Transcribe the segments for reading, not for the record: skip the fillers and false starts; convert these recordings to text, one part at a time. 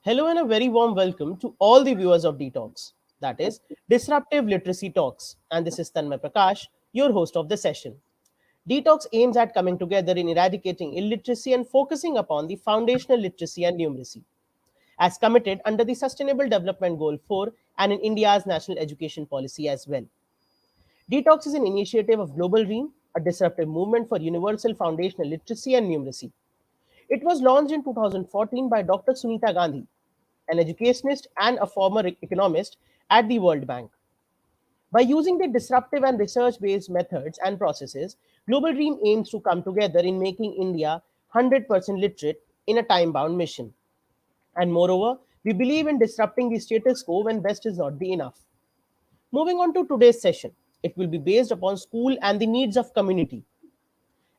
Hello and a very warm welcome to all the viewers of Detox, that is, Disruptive Literacy Talks. And this is Tanmay Prakash, your host of the session. Detox aims at coming together in eradicating illiteracy and focusing upon the foundational literacy and numeracy, as committed under the Sustainable Development Goal 4 and in India's national education policy as well. Detox is an initiative of Global Dream, a disruptive movement for universal foundational literacy and numeracy. It was launched in 2014 by Dr. Sunita Gandhi, an educationist and a former economist at the World Bank. By using the disruptive and research based methods and processes, Global Dream aims to come together in making India 100% literate in a time bound mission. And moreover, we believe in disrupting the status quo when best is not the enough. Moving on to today's session, it will be based upon school and the needs of community.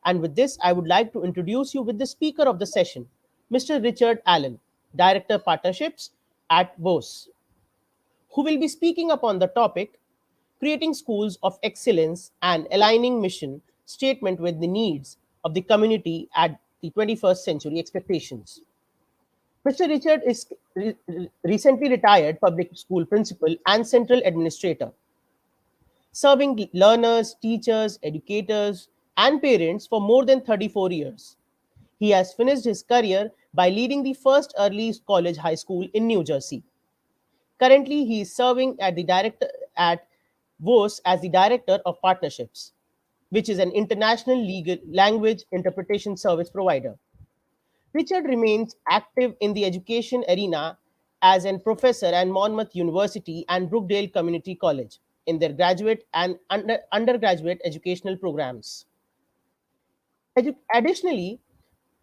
And with this, I would like to introduce you with the speaker of the session, Mr. Richard Allen, Director Partnerships at VOYCE, who will be speaking upon the topic creating schools of excellence and aligning mission statement with the needs of the community at the 21st century expectations. Mr. Richard is recently retired public school principal and central administrator, serving learners, teachers, educators, and parents for more than 34 years. He has finished his career by leading the first early college high school in New Jersey. Currently, he is serving at VOYCE as the Director of Partnerships, which is an international legal language interpretation service provider. Richard remains active in the education arena as a professor at Monmouth University and Brookdale Community College in their graduate and undergraduate educational programs. Additionally,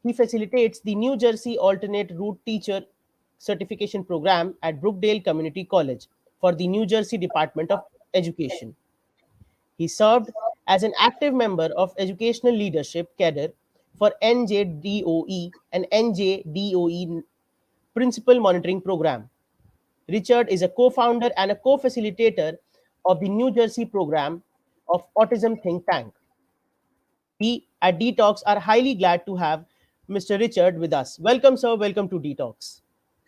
he facilitates the New Jersey Alternate Route Teacher Certification Program at Brookdale Community College for the New Jersey Department of Education. He served as an active member of Educational Leadership Cadre for NJDOE and NJDOE Principal Monitoring Program. Richard is a co-founder and a co-facilitator of the New Jersey program of Autism Think Tank. We at Detox are highly glad to have Mr. Richard with us. Welcome, sir. Welcome to Detox.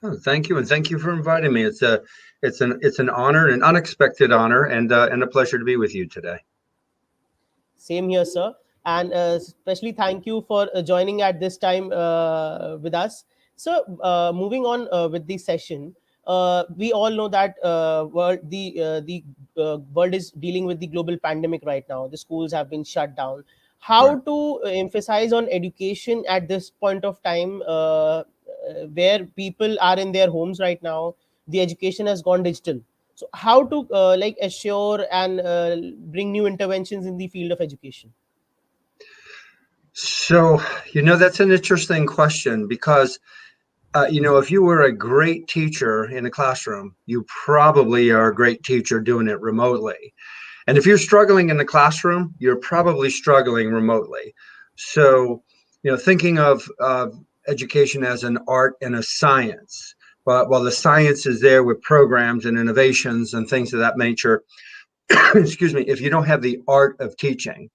Oh, thank you, and thank you for inviting me. It's an honor, an unexpected honor, and a pleasure to be with you today. Same here, sir. And especially thank you for joining at this time with us. So, moving on with the session, we all know that the world is dealing with the global pandemic right now. The schools have been shut down. How Right. to emphasize on education at this point of time, where people are in their homes right now? The education has gone digital. So, how to assure and bring new interventions in the field of education? So, that's an interesting question because, if you were a great teacher in a classroom, you probably are a great teacher doing it remotely. And if you're struggling in the classroom, you're probably struggling remotely. So, thinking of education as an art and a science, but while the science is there with programs and innovations and things of that nature, excuse me, if you don't have the art of teaching,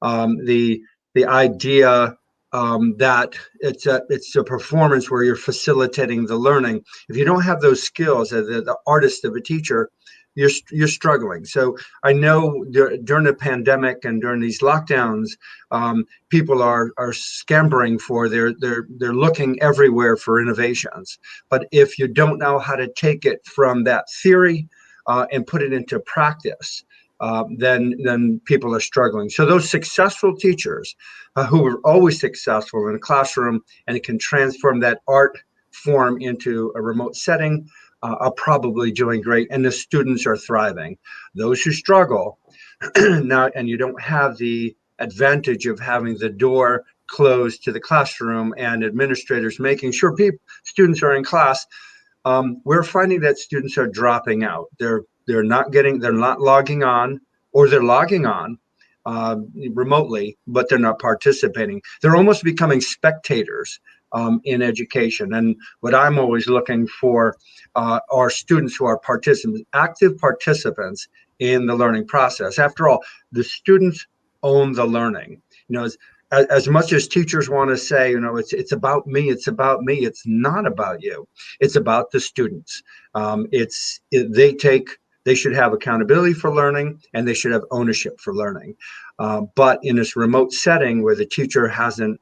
the idea that it's a performance where you're facilitating the learning. If you don't have those skills as the artist of a teacher, you're struggling. So I know during the pandemic and during these lockdowns, people are scampering for they're looking everywhere for innovations. But if you don't know how to take it from that theory and put it into practice, then people are struggling. So those successful teachers who were always successful in a classroom and can transform that art form into a remote setting are probably doing great, and the students are thriving. Those who struggle now, and you don't have the advantage of having the door closed to the classroom and administrators making sure students are in class, we're finding that students are dropping out. They're not logging on, or they're logging on remotely, but they're not participating. They're almost becoming spectators in education. And what I'm always looking for are students who are participants, active participants in the learning process. After all, the students own the learning. as much as teachers want to say, it's about me, it's not about you. It's about the students. They should have accountability for learning, and they should have ownership for learning. But in this remote setting where the teacher hasn't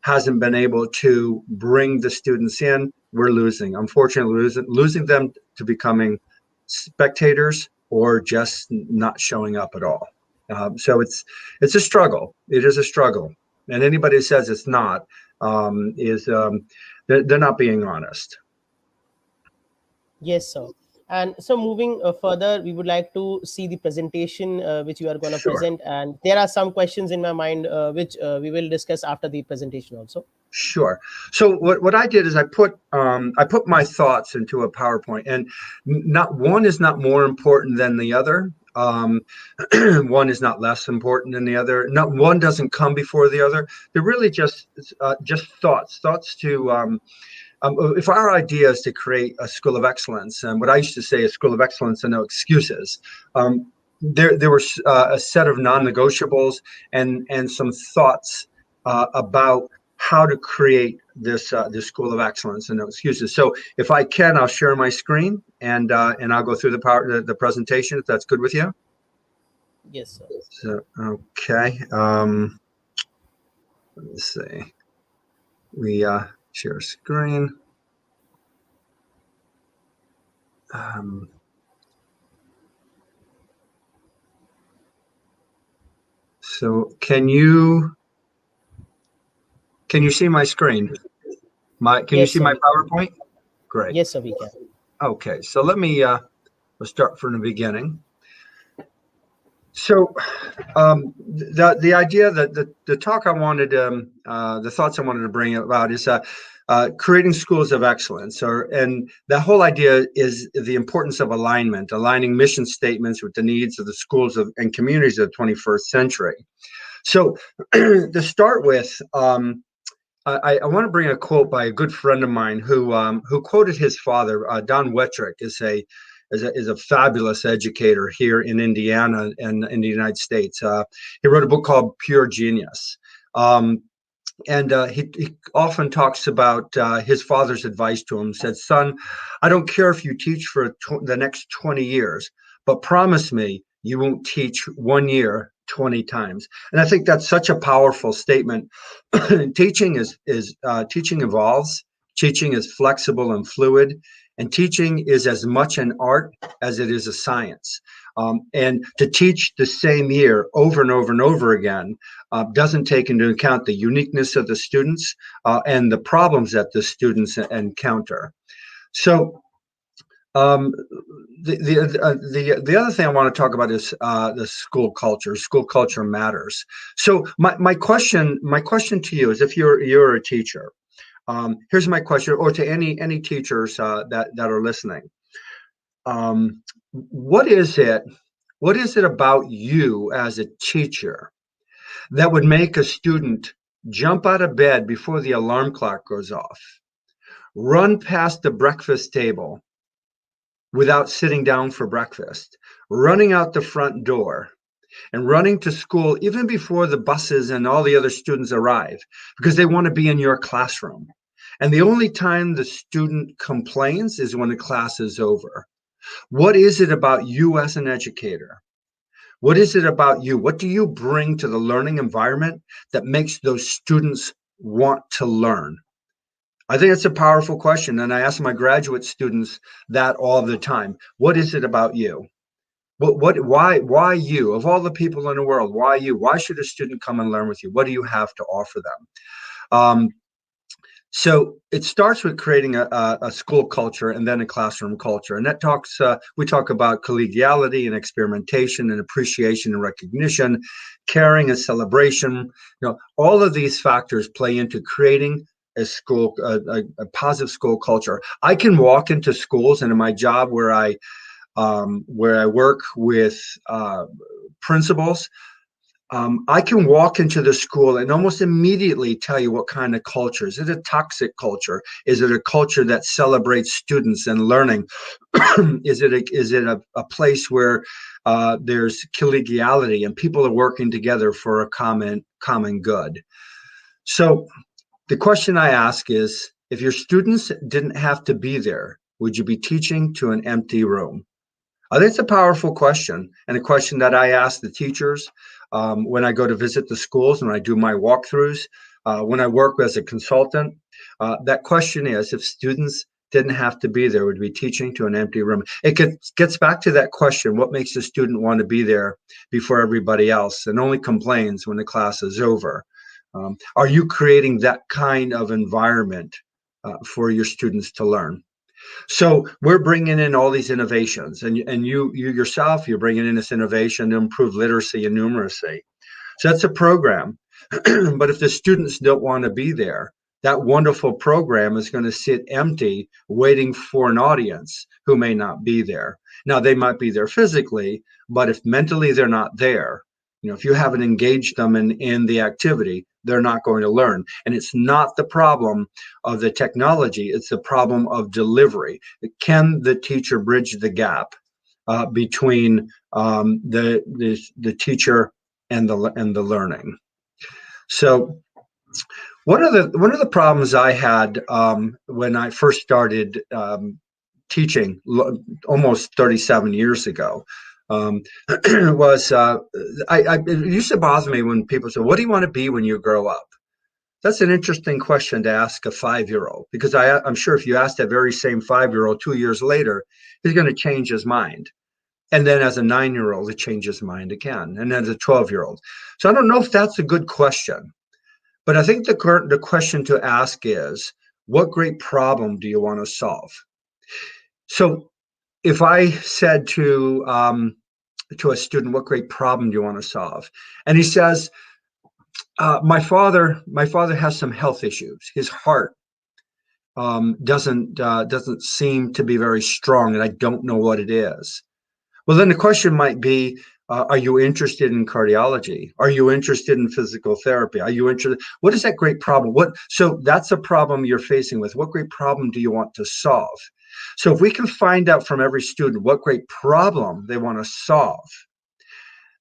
been able to bring the students in, we're unfortunately losing them to becoming spectators or just not showing up at all. So it's a struggle. It is a struggle, and anybody who says it's not they're not being honest. Yes, sir. And so moving further, we would like to see the presentation which you are going to Sure. present. And there are some questions in my mind which we will discuss after the presentation also. Sure. So what I did is I put my thoughts into a PowerPoint, and not one is not more important than the other. One is not less important than the other. Not one doesn't come before the other. They're really just thoughts to. If our idea is to create a school of excellence, and what I used to say, a school of excellence and no excuses, there were a set of non-negotiables and some thoughts about how to create this school of excellence and no excuses. So if I can, I'll share my screen and I'll go through the presentation if that's good with you. Yes, sir. So okay, let's see. We share screen. So can you see my screen? Can you Yes, see sir. my PowerPoint? Great. Yes, sir, we can. Okay, so let me we'll start from the beginning. So the idea that the talk I wanted, the thoughts I wanted to bring about is creating schools of excellence, and the whole idea is the importance of aligning mission statements with the needs of the schools and communities of the 21st century. So to start with, I want to bring a quote by a good friend of mine who quoted his father. Don Wettrick is a fabulous educator here in Indiana and in the United States. He wrote a book called Pure Genius. And he often talks about his father's advice to him. Said, "Son, I don't care if you teach for the next 20 years, but promise me you won't teach 1 year 20 times." And I think that's such a powerful statement. Teaching teaching evolves. Teaching is flexible and fluid, and teaching is as much an art as it is a science. And to teach the same year over and over and over again doesn't take into account the uniqueness of the students and the problems that the students encounter. So the other thing I want to talk about is the school culture. School culture matters. So my question to you is, if you're a teacher, here's my question, or to any teachers that are listening. What is it about you as a teacher that would make a student jump out of bed before the alarm clock goes off, run past the breakfast table without sitting down for breakfast, running out the front door, and running to school even before the buses and all the other students arrive because they want to be in your classroom? And the only time the student complains is when the class is over. What is it about you as an educator? What is it about you? What do you bring to the learning environment that makes those students want to learn? I think it's a powerful question, and I ask my graduate students that all the time. What is it about you? Why you? Of all the people in the world, why you? Why should a student come and learn with you? What do you have to offer them? So it starts with creating a school culture and then a classroom culture. And that we talk about collegiality and experimentation and appreciation and recognition, caring and celebration. All of these factors play into creating a positive school culture. I can walk into schools, and in my job where I work with principals, I can walk into the school and almost immediately tell you what kind of culture. Is it a toxic culture? Is it a culture that celebrates students and learning? Is it a place where there's collegiality and people are working together for a common good? So the question I ask is, if your students didn't have to be there, would you be teaching to an empty room? I think it's a powerful question, and a question that I ask the teachers when I go to visit the schools, when I do my walkthroughs, when I work as a consultant. That question is, if students didn't have to be there, would we be teaching to an empty room? Gets back to that question, what makes a student want to be there before everybody else and only complains when the class is over? Are you creating that kind of environment for your students to learn? So we're bringing in all these innovations, and you yourself, you're bringing in this innovation to improve literacy and numeracy. So that's a program. But if the students don't want to be there, that wonderful program is going to sit empty, waiting for an audience who may not be there. Now, they might be there physically, but if mentally they're not there, if you haven't engaged them in the activity, they're not going to learn. And it's not the problem of the technology, it's the problem of delivery. Can the teacher bridge the gap between the teacher and the learning? So one of the problems I had when I first started teaching almost 37 years ago was it used to bother me when people say, "What do you want to be when you grow up?" That's an interesting question to ask a 5-year-old, because I'm sure if you ask that very same 5-year-old 2 years later, he's going to change his mind. And then as a 9-year-old, it changes his mind again, and as a 12-year-old. So I don't know if that's a good question. But I think the question to ask is, what great problem do you want to solve? So if I said to a student, what great problem do you want to solve? And he says, my father has some health issues. His heart doesn't seem to be very strong, and I don't know what it is. Well, then the question might be, are you interested in cardiology? Are you interested in physical therapy? Are you interested? What is that great problem? So that's a problem you're facing with. What great problem do you want to solve? So if we can find out from every student what great problem they want to solve,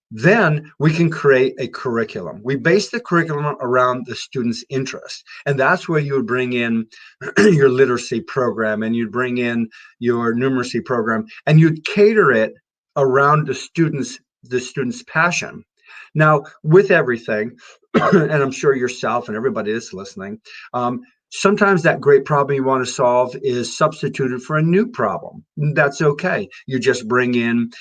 then we can create a curriculum. We base the curriculum around the student's interest. And that's where you would bring in your literacy program, and you'd bring in your numeracy program, and you'd cater it around the student's passion. Now, with everything, and I'm sure yourself and everybody that's listening, sometimes that great problem you want to solve is substituted for a new problem. That's okay. You just bring in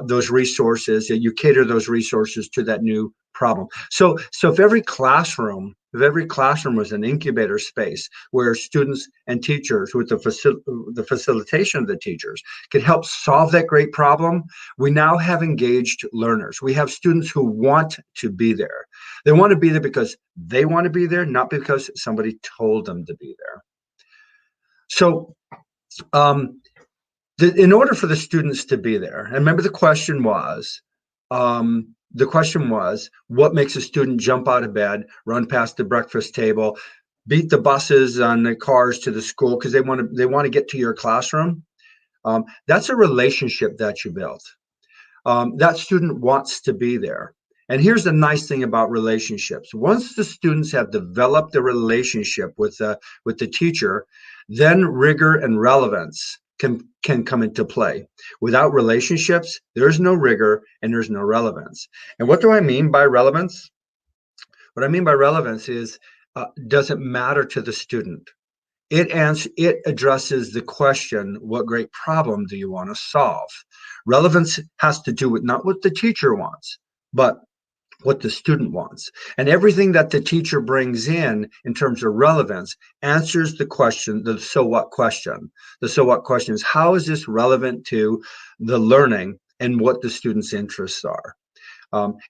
those resources, you cater those resources to that new problem. So if every classroom was an incubator space where students and teachers, with the facilitation of the teachers, could help solve that great problem, we now have engaged learners. We have students who want to be there. They want to be there because they want to be there, not because somebody told them to be there. So in order for the students to be there, and remember the question was, what makes a student jump out of bed, run past the breakfast table, beat the buses on the cars to the school because they want to get to your classroom? That's a relationship that you built. That student wants to be there. And here's the nice thing about relationships. Once the students have developed a relationship with the teacher, then rigor and relevance can come into play. Without relationships, there's no rigor and there's no relevance. And what do I mean by relevance? What I mean by relevance is, does it matter to the student? It addresses the question, what great problem do you want to solve? Relevance has to do with not what the teacher wants, but what the student wants. And everything that the teacher brings in terms of relevance answers the question, the so what question. The so what question is, how is this relevant to the learning and what the student's interests are?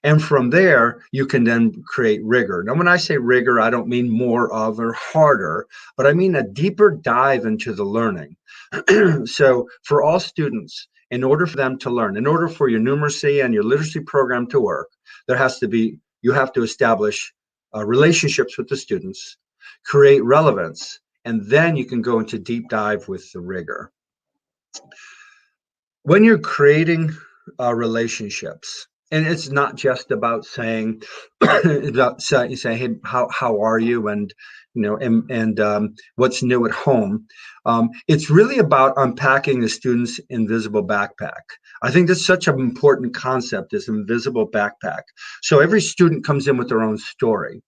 And from there, you can then create rigor. Now, when I say rigor, I don't mean more of or harder, but I mean a deeper dive into the learning. So for all students, in order for them to learn, in order for your numeracy and your literacy program to work, you have to establish relationships with the students, create relevance, and then you can go into deep dive with the rigor. When you're creating relationships, and it's not just about saying, hey, how are you, and what's new at home. It's really about unpacking the student's invisible backpack. I think that's such an important concept, this invisible backpack. So every student comes in with their own story.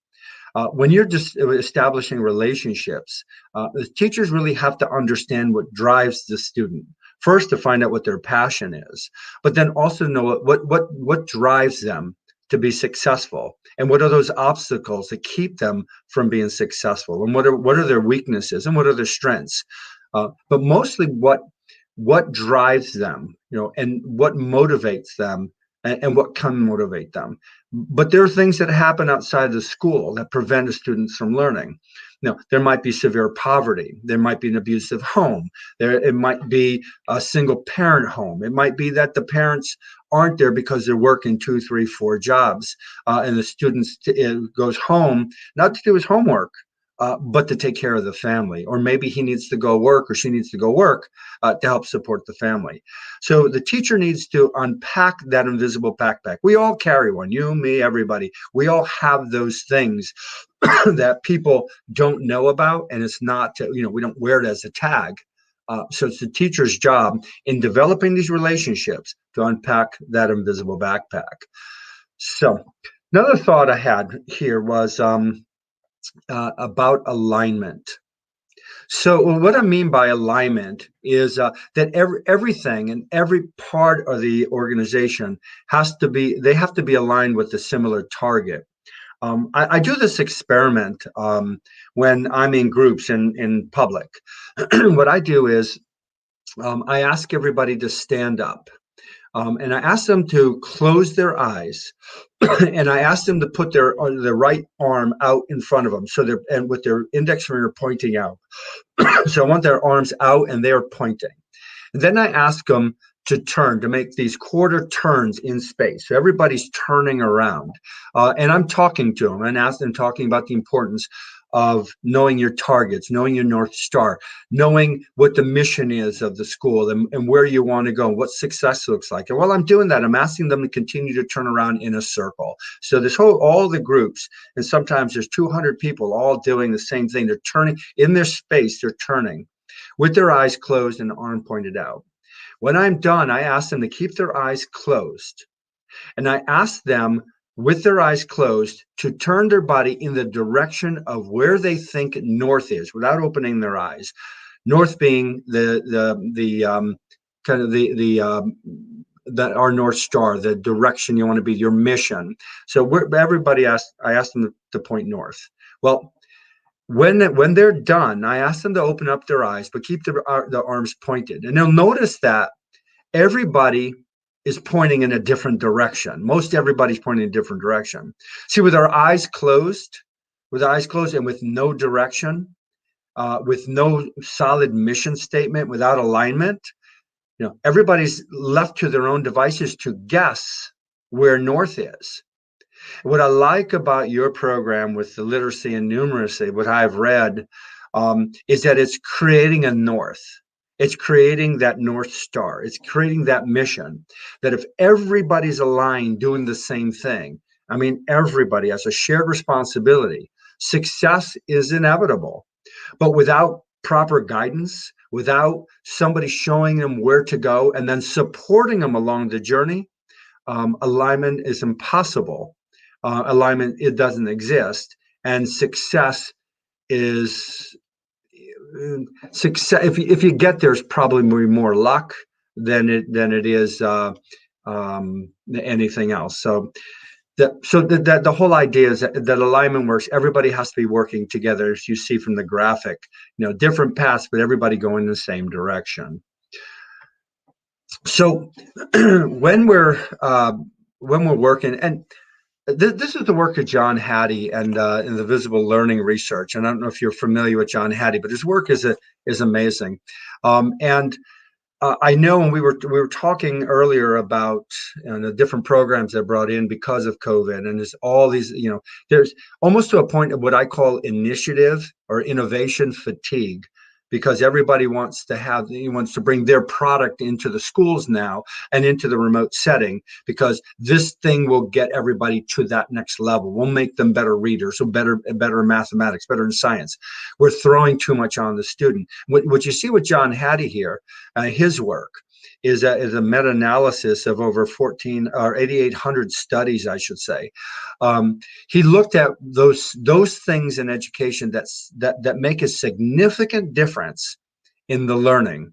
When you're just establishing relationships, the teachers really have to understand what drives the student. First, to find out what their passion is, but then also know what drives them to be successful, and what are those obstacles that keep them from being successful, and what are their weaknesses, and what are their strengths. But mostly, what drives them, and what motivates them, and what can motivate them. But there are things that happen outside the school that prevent a student from learning. There might be severe poverty. There might be an abusive home. It might be a single parent home. It might be that the parents aren't there because they're working 2, 3, 4 jobs, and the student goes home not to do his homework, but to take care of the family. Or maybe he needs to go work, or she needs to go work to help support the family. So the teacher needs to unpack that invisible backpack. We all carry one, you, me, everybody. We all have those things that people don't know about, and it's not, we don't wear it as a tag. So it's the teacher's job in developing these relationships to unpack that invisible backpack. So another thought I had here was about alignment. So what I mean by alignment is that everything and every part of the organization have to be aligned with a similar target. I do this experiment when I'm in groups in public. What I do is I ask everybody to stand up. And I ask them to close their eyes, and I ask them to put their right arm out in front of them, and with their index finger pointing out. So I want their arms out and they're pointing. And then I ask them to make these quarter turns in space. So everybody's turning around, and I'm talking to them and talking about the importance of knowing your targets, knowing your North Star, knowing what the mission is of the school, and where you want to go, what success looks like. And while I'm doing that, I'm asking them to continue to turn around in a circle. So all the groups, and sometimes there's 200 people all doing the same thing. They're turning in their space, they're turning with their eyes closed and arm pointed out. When I'm done, I ask them to keep their eyes closed. And I ask them, with their eyes closed, to turn their body in the direction of where they think north is, without opening their eyes. North being our North Star, the direction you want to be, your mission. So I asked them to point north. Well, when they're done, I ask them to open up their eyes, but keep the arms pointed. And they'll notice that everybody is pointing in a different direction. Most everybody's pointing in a different direction. See, with our eyes closed, and with no direction, with no solid mission statement, without alignment, everybody's left to their own devices to guess where north is. What I like about your program with the literacy and numeracy, what I've read, is that it's creating a north. It's creating that North Star. It's creating that mission, that if everybody's aligned doing the same thing, I mean, everybody has a shared responsibility, success is inevitable. But without proper guidance, without somebody showing them where to go and then supporting them along the journey, alignment is impossible. Alignment, it doesn't exist. And success is... success, if you get there, is probably more luck than it is anything else. So the whole idea is that alignment works. Everybody has to be working together, as you see from the graphic. Different paths, but everybody going in the same direction. So when we're working, and this is the work of John Hattie and in the visible learning research. And I don't know if you're familiar with John Hattie, but his work is amazing. And I know when we were talking earlier about the different programs that brought in because of COVID, and there's all these, there's almost to a point of what I call initiative or innovation fatigue, because everybody wants to bring their product into the schools now and into the remote setting, because this thing will get everybody to that next level. We'll make them better readers, so better in mathematics, better in science. We're throwing too much on the student. What you see with John Hattie here, his work is a meta-analysis of over 14 or 8,800 studies, I should say. He looked at those things in education that make a significant difference in the learning.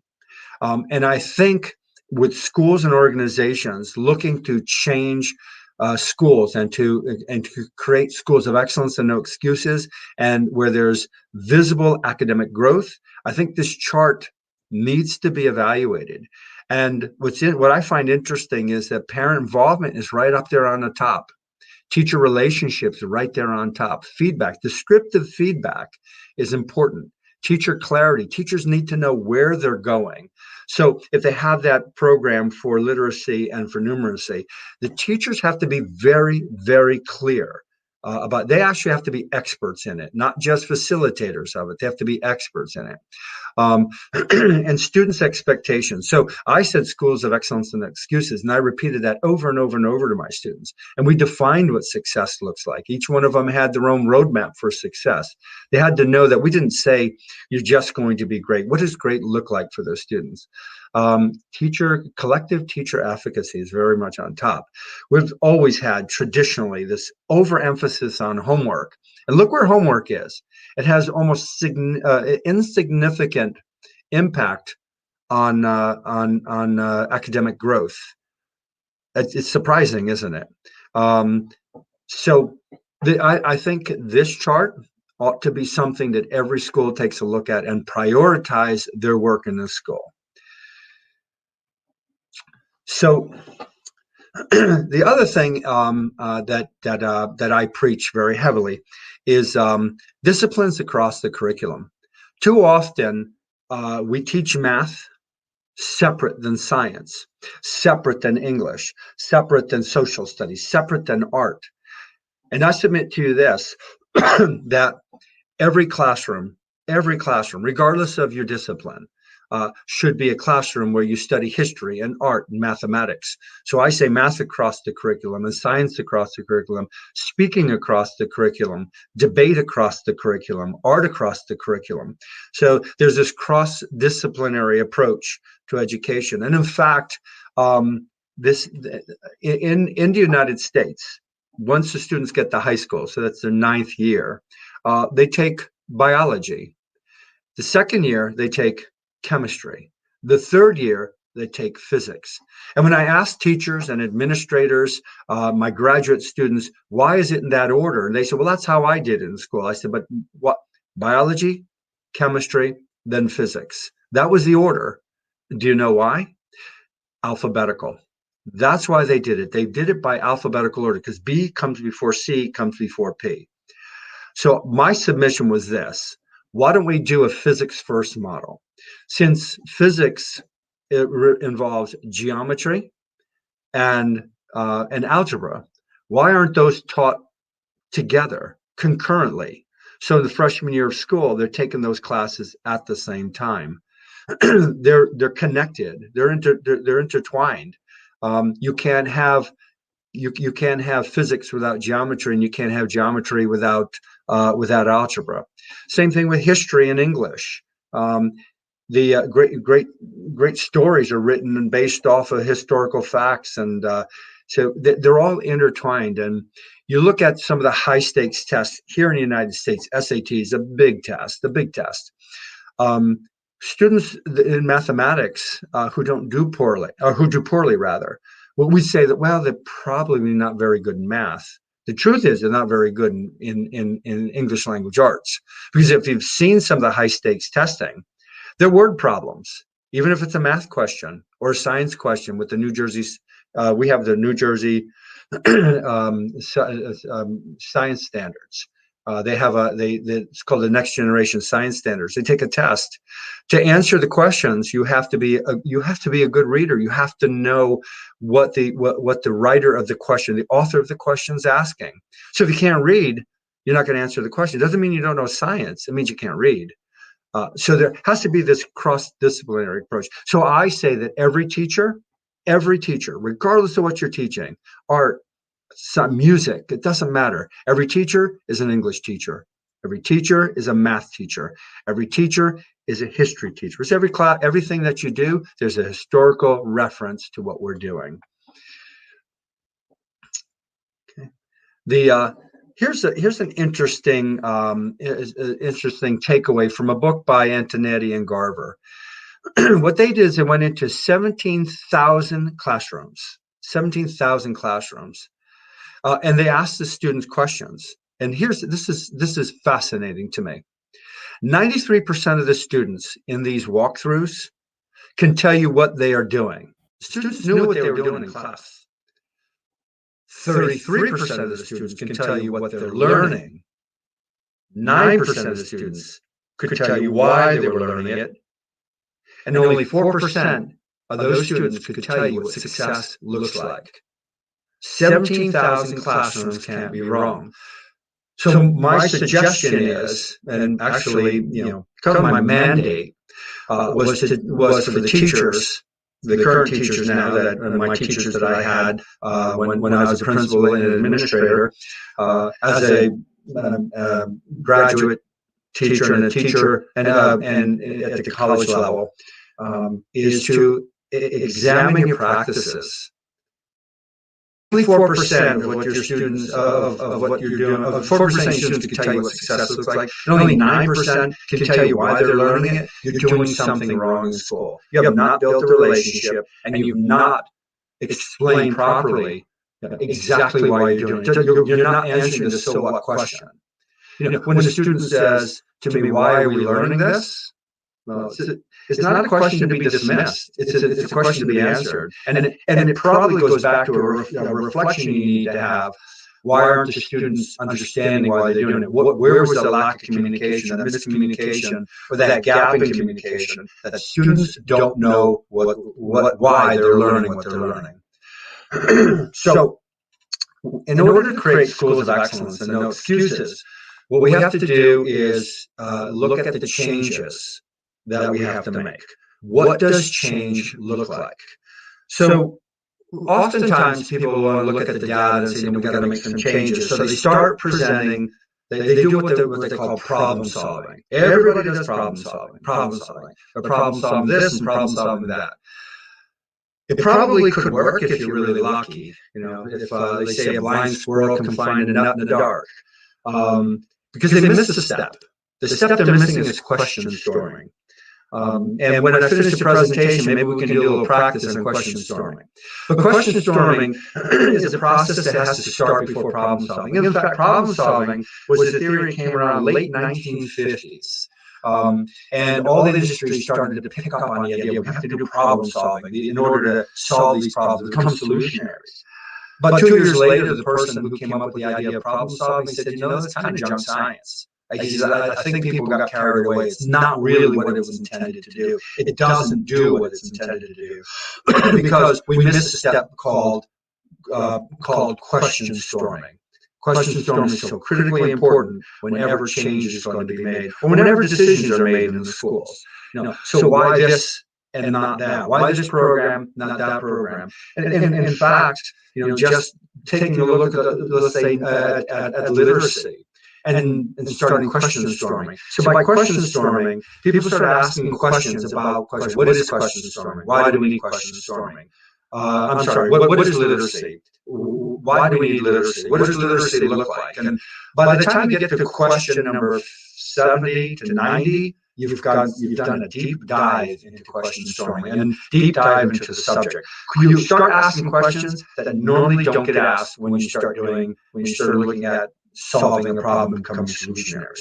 And I think with schools and organizations looking to change schools and to create schools of excellence and no excuses, and where there's visible academic growth, I think this chart needs to be evaluated. And what I find interesting is that parent involvement is right up there on the top. Teacher relationships are right there on top. Feedback, descriptive feedback is important. Teacher clarity, teachers need to know where they're going. So if they have that program for literacy and for numeracy, the teachers have to be very, very clear they actually have to be experts in it, not just facilitators of it. They have to be experts in it. And students' expectations. So I said schools of excellence and excuses, and I repeated that over and over and over to my students. And we defined what success looks like. Each one of them had their own roadmap for success. They had to know that we didn't say you're just going to be great. What does great look like for those students? Collective teacher advocacy is very much on top. We've always had traditionally this overemphasis on homework. And look where homework is. It has almost insignificant impact on academic growth. It's surprising, isn't it? I think this chart ought to be something that every school takes a look at and prioritize their work in the school. So the other thing that I preach very heavily is disciplines across the curriculum. Too often, we teach math separate than science, separate than English, separate than social studies, separate than art. And I submit to you this, that every classroom, regardless of your discipline, should be a classroom where you study history and art and mathematics. So I say math across the curriculum and science across the curriculum, speaking across the curriculum, debate across the curriculum, art across the curriculum. So there's this cross-disciplinary approach to education. And in fact, in the United States, once the students get to high school, so that's their 9th year, they take biology. The 2nd year, they take chemistry. The 3rd year, they take physics. And when I ask teachers and administrators, my graduate students, why is it in that order? And they said, well, that's how I did it in school. I said, but what? Biology, chemistry, then physics. That was the order. Do you know why? Alphabetical. That's why they did it. They did it by alphabetical order, because B comes before C, comes before P. So my submission was this: why don't we do a physics first model? Since physics involves geometry and algebra, why aren't those taught together concurrently? So in the freshman year of school, they're taking those classes at the same time. They're connected. They're intertwined. You can't have physics without geometry, and you can't have geometry without algebra. Same thing with history and English. The great stories are written and based off of historical facts, and so they're all intertwined. And you look at some of the high stakes tests here in the United States. SAT is a big test. Students in mathematics who do poorly rather. Well, we say that, well, they're probably not very good in math. The truth is they're not very good in English language arts, because if you've seen some of the high stakes testing, they're word problems, even if it's a math question or a science question with the New Jersey, we have the New Jersey science standards. They have it's called the Next Generation Science Standards. They take a test. To answer the questions, you have to be a good reader. You have to know what the writer of the question, the author of the question, is asking. So if you can't read, you're not going to answer the question. It doesn't mean you don't know science. It means you can't read. So there has to be this cross-disciplinary approach. So I say that every teacher, regardless of what you're teaching, art, some music, it doesn't matter. Every teacher is an English teacher. Every teacher is a math teacher. Every teacher is a history teacher. It's everything that you do, there's a historical reference to what we're doing. Okay. Here's an interesting takeaway from a book by Antonetti and Garver. What they did is they went into 17,000 classrooms, and they asked the students questions. And this is fascinating to me. 93% of the students in these walkthroughs can tell you what they are doing. Students knew what they were doing in class. 33% of the students can tell you what they're learning. 9% of the students could tell you why they were learning it. And only 4% of those students could tell you what success looks like. 17,000 classrooms can't be wrong. So my suggestion is, and actually, kind of my mandate was for the teachers, the current teachers now, my teachers that I had when I was a principal and an administrator, as a graduate teacher and a teacher, and at the college level, is to examine your practices. Only 4% of what your students of what you're doing, 4% of students can tell you what success looks like, and only 9% can tell you why they're learning it. You're doing something wrong in school. You have not built a relationship, and you've not explained properly exactly why you're doing it. You're not answering the so what question. When a student says to me, "Why are we learning this?" Well, it's not a question to be dismissed. It's a question to be answered. And it probably goes back to a reflection you need to have. Why aren't the students understanding why they're doing it? Where was the lack of communication, that miscommunication, or that gap in communication, that students don't know why they're learning what they're learning? So, in order to create schools of excellence and no excuses, what we have to do is look at the changes that we have to make. What does change look like? So oftentimes people want to look at the data and say, we got to make some changes. So they start presenting, they do what they call problem solving. Everybody does problem solving. They're problem solving this and problem solving that. It probably could work if you're really lucky. If they say a blind squirrel can find a nut in the dark. Because they missed a step. The step they're missing is question storming. And when I finish the presentation, maybe we can do a little practice on question storming. But question storming is a process that has to start before problem solving. In fact, problem solving was a theory that came around late 1950s. And all the industries started to pick up on the idea we have to do problem solving in order to solve these problems, become solutionaries. But 2 years later, the person who came up with the idea of problem solving said, that's kind of junk science. I think people got carried away. It's not really what it was intended to do. It doesn't do what it's intended to do because we missed a step called question storming. Question storming is so critically important whenever change is going to be made, or whenever decisions are made in the schools. So why this and not that? Why this program, not that program? And in fact, just taking a look at let's say at literacy. And starting question storming. So by question storming, people start asking questions about questions. What is question storming? Why do we need question storming? I'm sorry, what is literacy? Why do we need literacy? What does literacy look like? And by the time you get to question number 70 to 90, you've done a deep dive into question storming and deep dive into the subject. You start asking questions that normally don't get asked when you start looking at solving a problem and becoming solutionaries.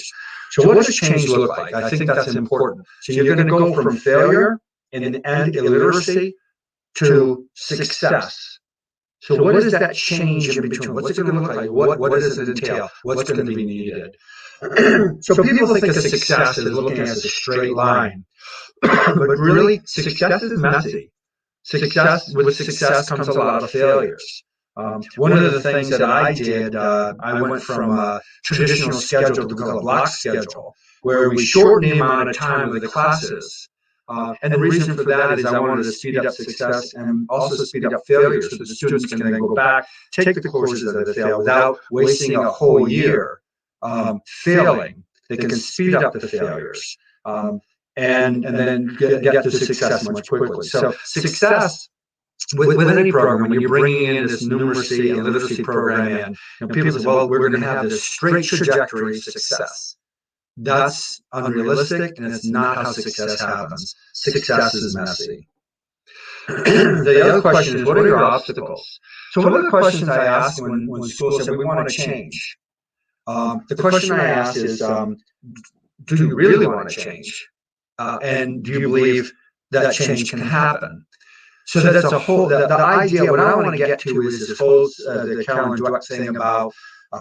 So what does change look like? I think that's important. So you're going to go from failure and illiteracy to success. So what is that change in between? What's it going to look like? What does it entail? What's going to be needed? So people think of success as looking at a straight line, but really success is messy. With success comes a lot of failures. One of the things that I did, I went from a traditional schedule to a block schedule, where we shortened the amount of time with the classes. And the reason for that is I wanted to speed up success and also speed up failure so the students can then go back, take the courses that they failed without wasting a whole year failing. They can speed up the failures and then get to success much quickly. So success with any program, when you're bringing in this numeracy and literacy program in, people say, well, we're going to have this straight trajectory of success. That's unrealistic, and it's not how success happens. Success is messy. The other question is, what are your obstacles? So one of the questions I ask when schools say we want to change, the question I ask is, do you really want to change? And do you believe that change can happen? So that's a whole, the idea, what I want to get to is this whole, the Carolyn Dweck thing about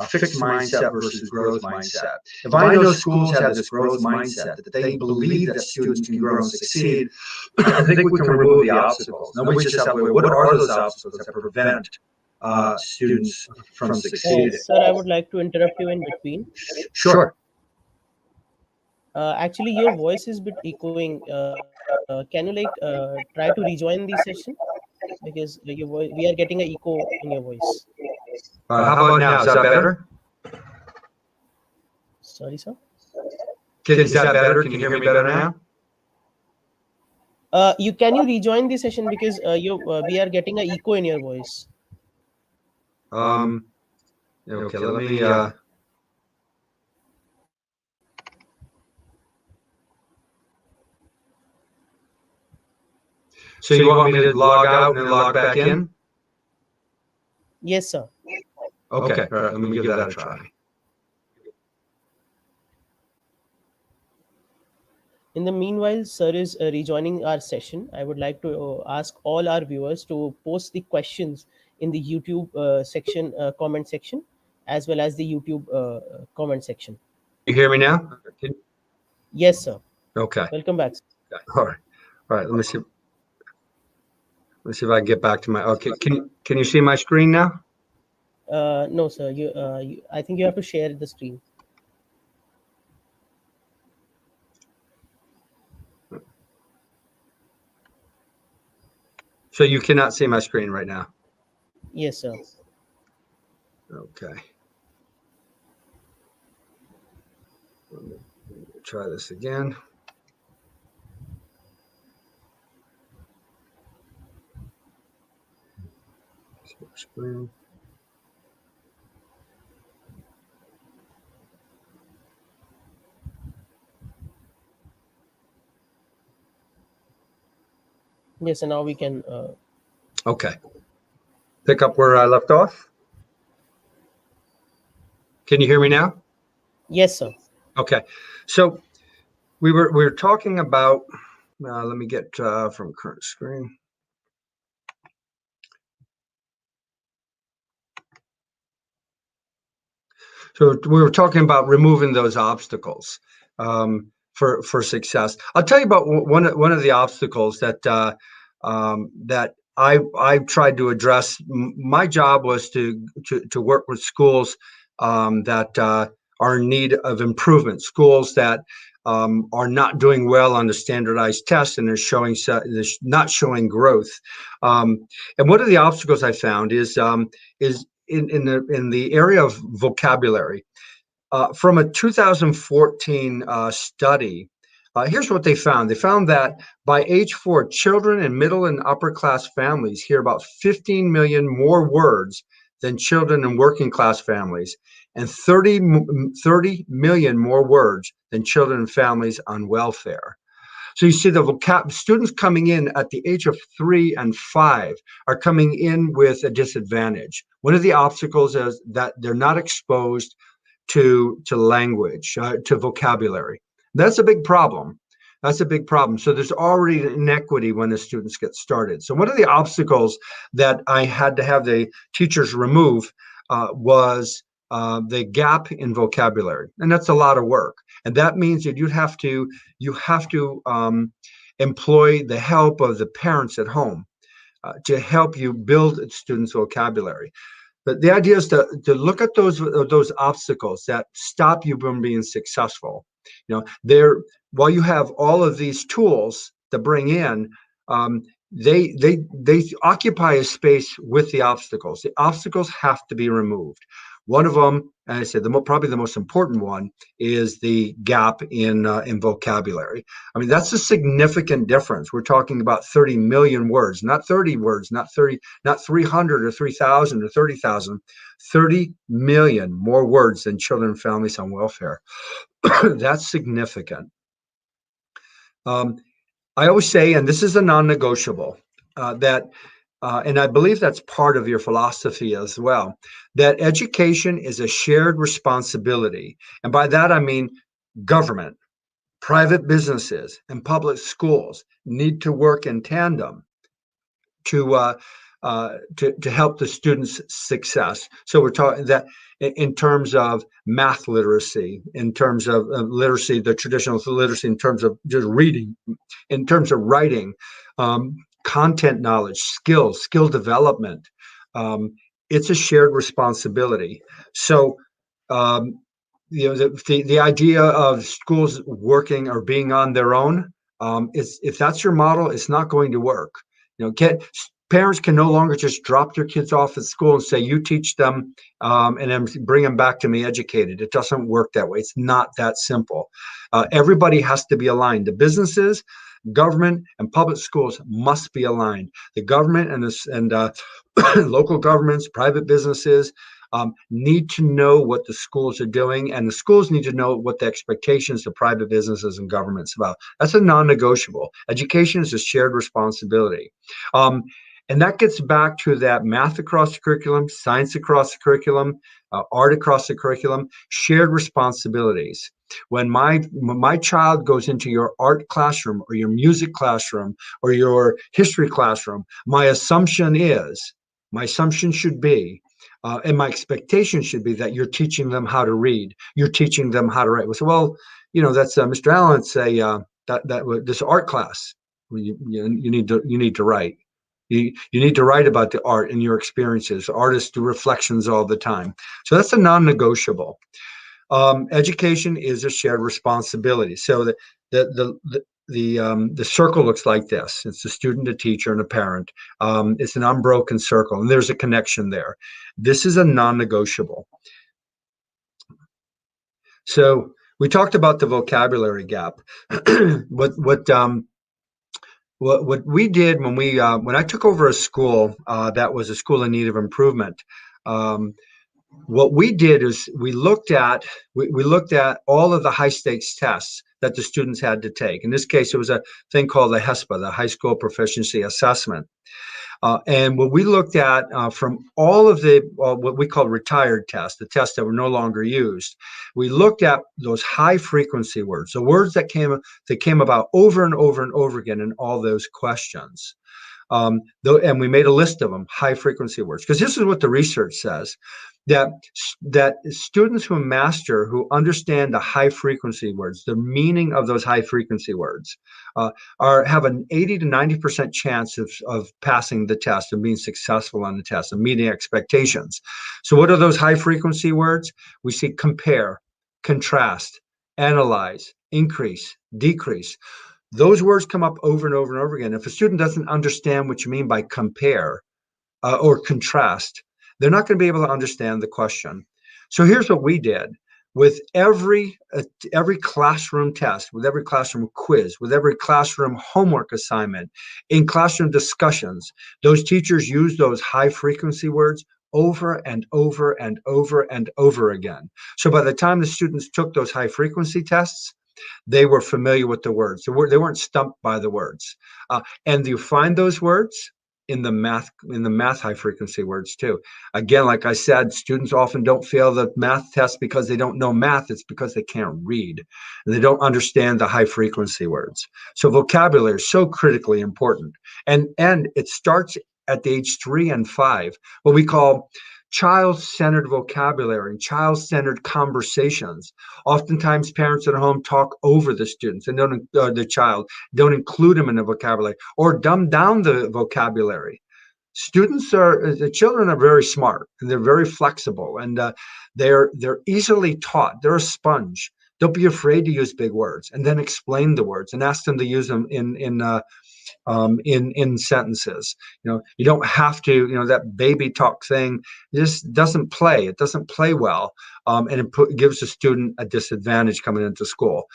fixed mindset versus growth mindset. If I know schools have this growth mindset, that they believe that students can grow and succeed, I think we can remove the obstacles. Now we just have to, what are those obstacles that prevent students from succeeding? Sir, I would like to interrupt you in between. Sure. Actually, your voice is a bit echoing. Can you try to rejoin the session? Because your voice, we are getting an echo in your voice. How about now? Is that better? Sorry, sir. Is that better? Can you hear me better now? Can you rejoin the session because we are getting an echo in your voice. Okay, let me. So you want me to log out and then log back in? Yes, sir. Okay, all right, let me give that a try. In the meanwhile, sir is rejoining our session. I would like to ask all our viewers to post the questions in the YouTube section, comment section, as well as the YouTube comment section. You hear me now? Yes, sir. Okay. Welcome back. Okay. All right. Let me see. Let's see if I can get back to my. Okay. Can you see my screen now? No, sir. I think you have to share the screen. So you cannot see my screen right now? Yes, sir. Okay. Let me try this again. Screen. Yes, and now we can. Okay. Pick up where I left off. Can you hear me now? Yes, sir. Okay. So we were talking about. Let me get from current screen. So we were talking about removing those obstacles for success. I'll tell you about one of the obstacles that that I tried to address. My job was to work with schools that are in need of improvement, schools that are not doing well on the standardized tests and they're not showing growth. And one of the obstacles I found is in the area of vocabulary. From a 2014 study, here's what they found. They found that by age 4, children in middle and upper class families hear about 15 million more words than children in working class families, and 30 million more words than children in families on welfare. So you see the students coming in at the age of 3 and 5 are coming in with a disadvantage. One of the obstacles is that they're not exposed to language, to vocabulary. That's a big problem. That's a big problem. So there's already an inequity when the students get started. So one of the obstacles that I had to have the teachers remove was the gap in vocabulary, and that's a lot of work. And that means that you have to employ the help of the parents at home to help you build students' vocabulary. But the idea is to look at those obstacles that stop you from being successful. There, while you have all of these tools to bring in, um, they occupy a space with the obstacles. The obstacles have to be removed. One of them, and I said probably the most important one, is the gap in vocabulary. I mean, that's a significant difference. We're talking about 30 million words, not 30 words, not 300 or 3,000 or 30,000, 30 million more words than children and families on welfare. That's significant. Um, I always say, and this is a non-negotiable, and I believe that's part of your philosophy as well, that education is a shared responsibility. And by that, I mean government, private businesses, and public schools need to work in tandem to to help the students' success. So we're talking that in terms of math literacy, in terms of literacy, the traditional literacy, in terms of just reading, in terms of writing, content knowledge, skill development. Um, it's a shared responsibility. So, um, the idea of schools working or being on their own, is if that's your model, it's not going to work. Get Parents can no longer just drop their kids off at school and say, you teach them, and then bring them back to me educated. It doesn't work that way. It's not that simple. Everybody has to be aligned. The businesses, government, and public schools must be aligned. The government and local governments, private businesses, need to know what the schools are doing, and the schools need to know what the expectations of private businesses and governments about. That's a non-negotiable. Education is a shared responsibility. And that gets back to that math across the curriculum, science across the curriculum, art across the curriculum, shared responsibilities. When my child goes into your art classroom or your music classroom or your history classroom, my assumption should be, and my expectation should be, that you're teaching them how to read, you're teaching them how to write. Well, that's Mr. Allen say that this art class, you need to write. You need to write about the art and your experiences. Artists do reflections all the time. So that's a non-negotiable. Education is a shared responsibility. So the circle looks like this. It's a student, a teacher, and a parent. It's an unbroken circle, and there's a connection there. This is a non-negotiable. So we talked about the vocabulary gap. What we did when I took over a school that was a school in need of improvement, what we did is we looked at all of the high stakes tests that the students had to take. In this case, it was a thing called the HESPA, the High School Proficiency Assessment. And what we looked at from all of the what we call retired tests, the tests that were no longer used, we looked at those high frequency words, the words that came about over and over and over again in all those questions. And we made a list of them, high frequency words, because this is what the research says, that students who understand the high frequency words, the meaning of those high frequency words, have an 80 to 90% chance of passing the test and being successful on the test and meeting expectations. So what are those high frequency words? We see compare, contrast, analyze, increase, decrease. Those words come up over and over and over again. If a student doesn't understand what you mean by compare or contrast, they're not going to be able to understand the question. So here's what we did. With every classroom test, with every classroom quiz, with every classroom homework assignment, in classroom discussions, those teachers use those high frequency words over and over and over and over again. So by the time the students took those high frequency tests, they were familiar with the words. They weren't stumped by the words. And you find those words, in the math high frequency words too. Again, like I said, students often don't fail the math test because they don't know math. It's because they can't read and they don't understand the high frequency words. So vocabulary is so critically important. And it starts at the age 3 and 5, what we call child-centered vocabulary and child-centered conversations. Oftentimes, parents at home talk over the students and don't the child, don't include them in the vocabulary or dumb down the vocabulary. The children are very smart and they're very flexible and they're easily taught. They're a sponge. Don't be afraid to use big words and then explain the words and ask them to use them in sentences. You don't have to, that baby talk thing just doesn't play. It doesn't play well. And it gives the student a disadvantage coming into school.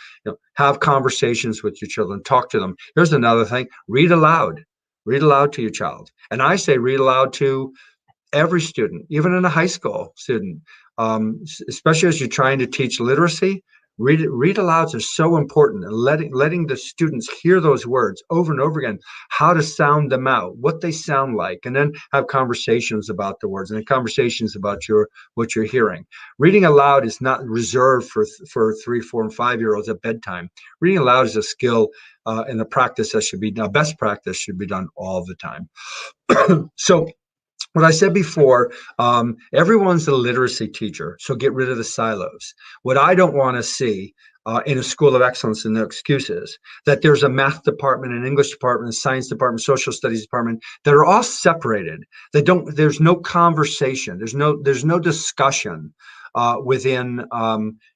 Have conversations with your children, talk to them. Here's another thing, read aloud to your child. And I say read aloud to every student, even in a high school student, especially as you're trying to teach literacy. Read alouds are so important, and letting the students hear those words over and over again, how to sound them out, what they sound like, and then have conversations about the words and conversations about what you're hearing. Reading aloud is not reserved for 3, 4, and 5-year-olds at bedtime. Reading aloud is a skill and a practice that should be done. Best practice should be done all the time. So what I said before, everyone's a literacy teacher, so get rid of the silos. What I don't want to see in a school of excellence, and no excuses, that there's a math department, an English department, a science department, social studies department that are all separated. There's no conversation. There's no discussion within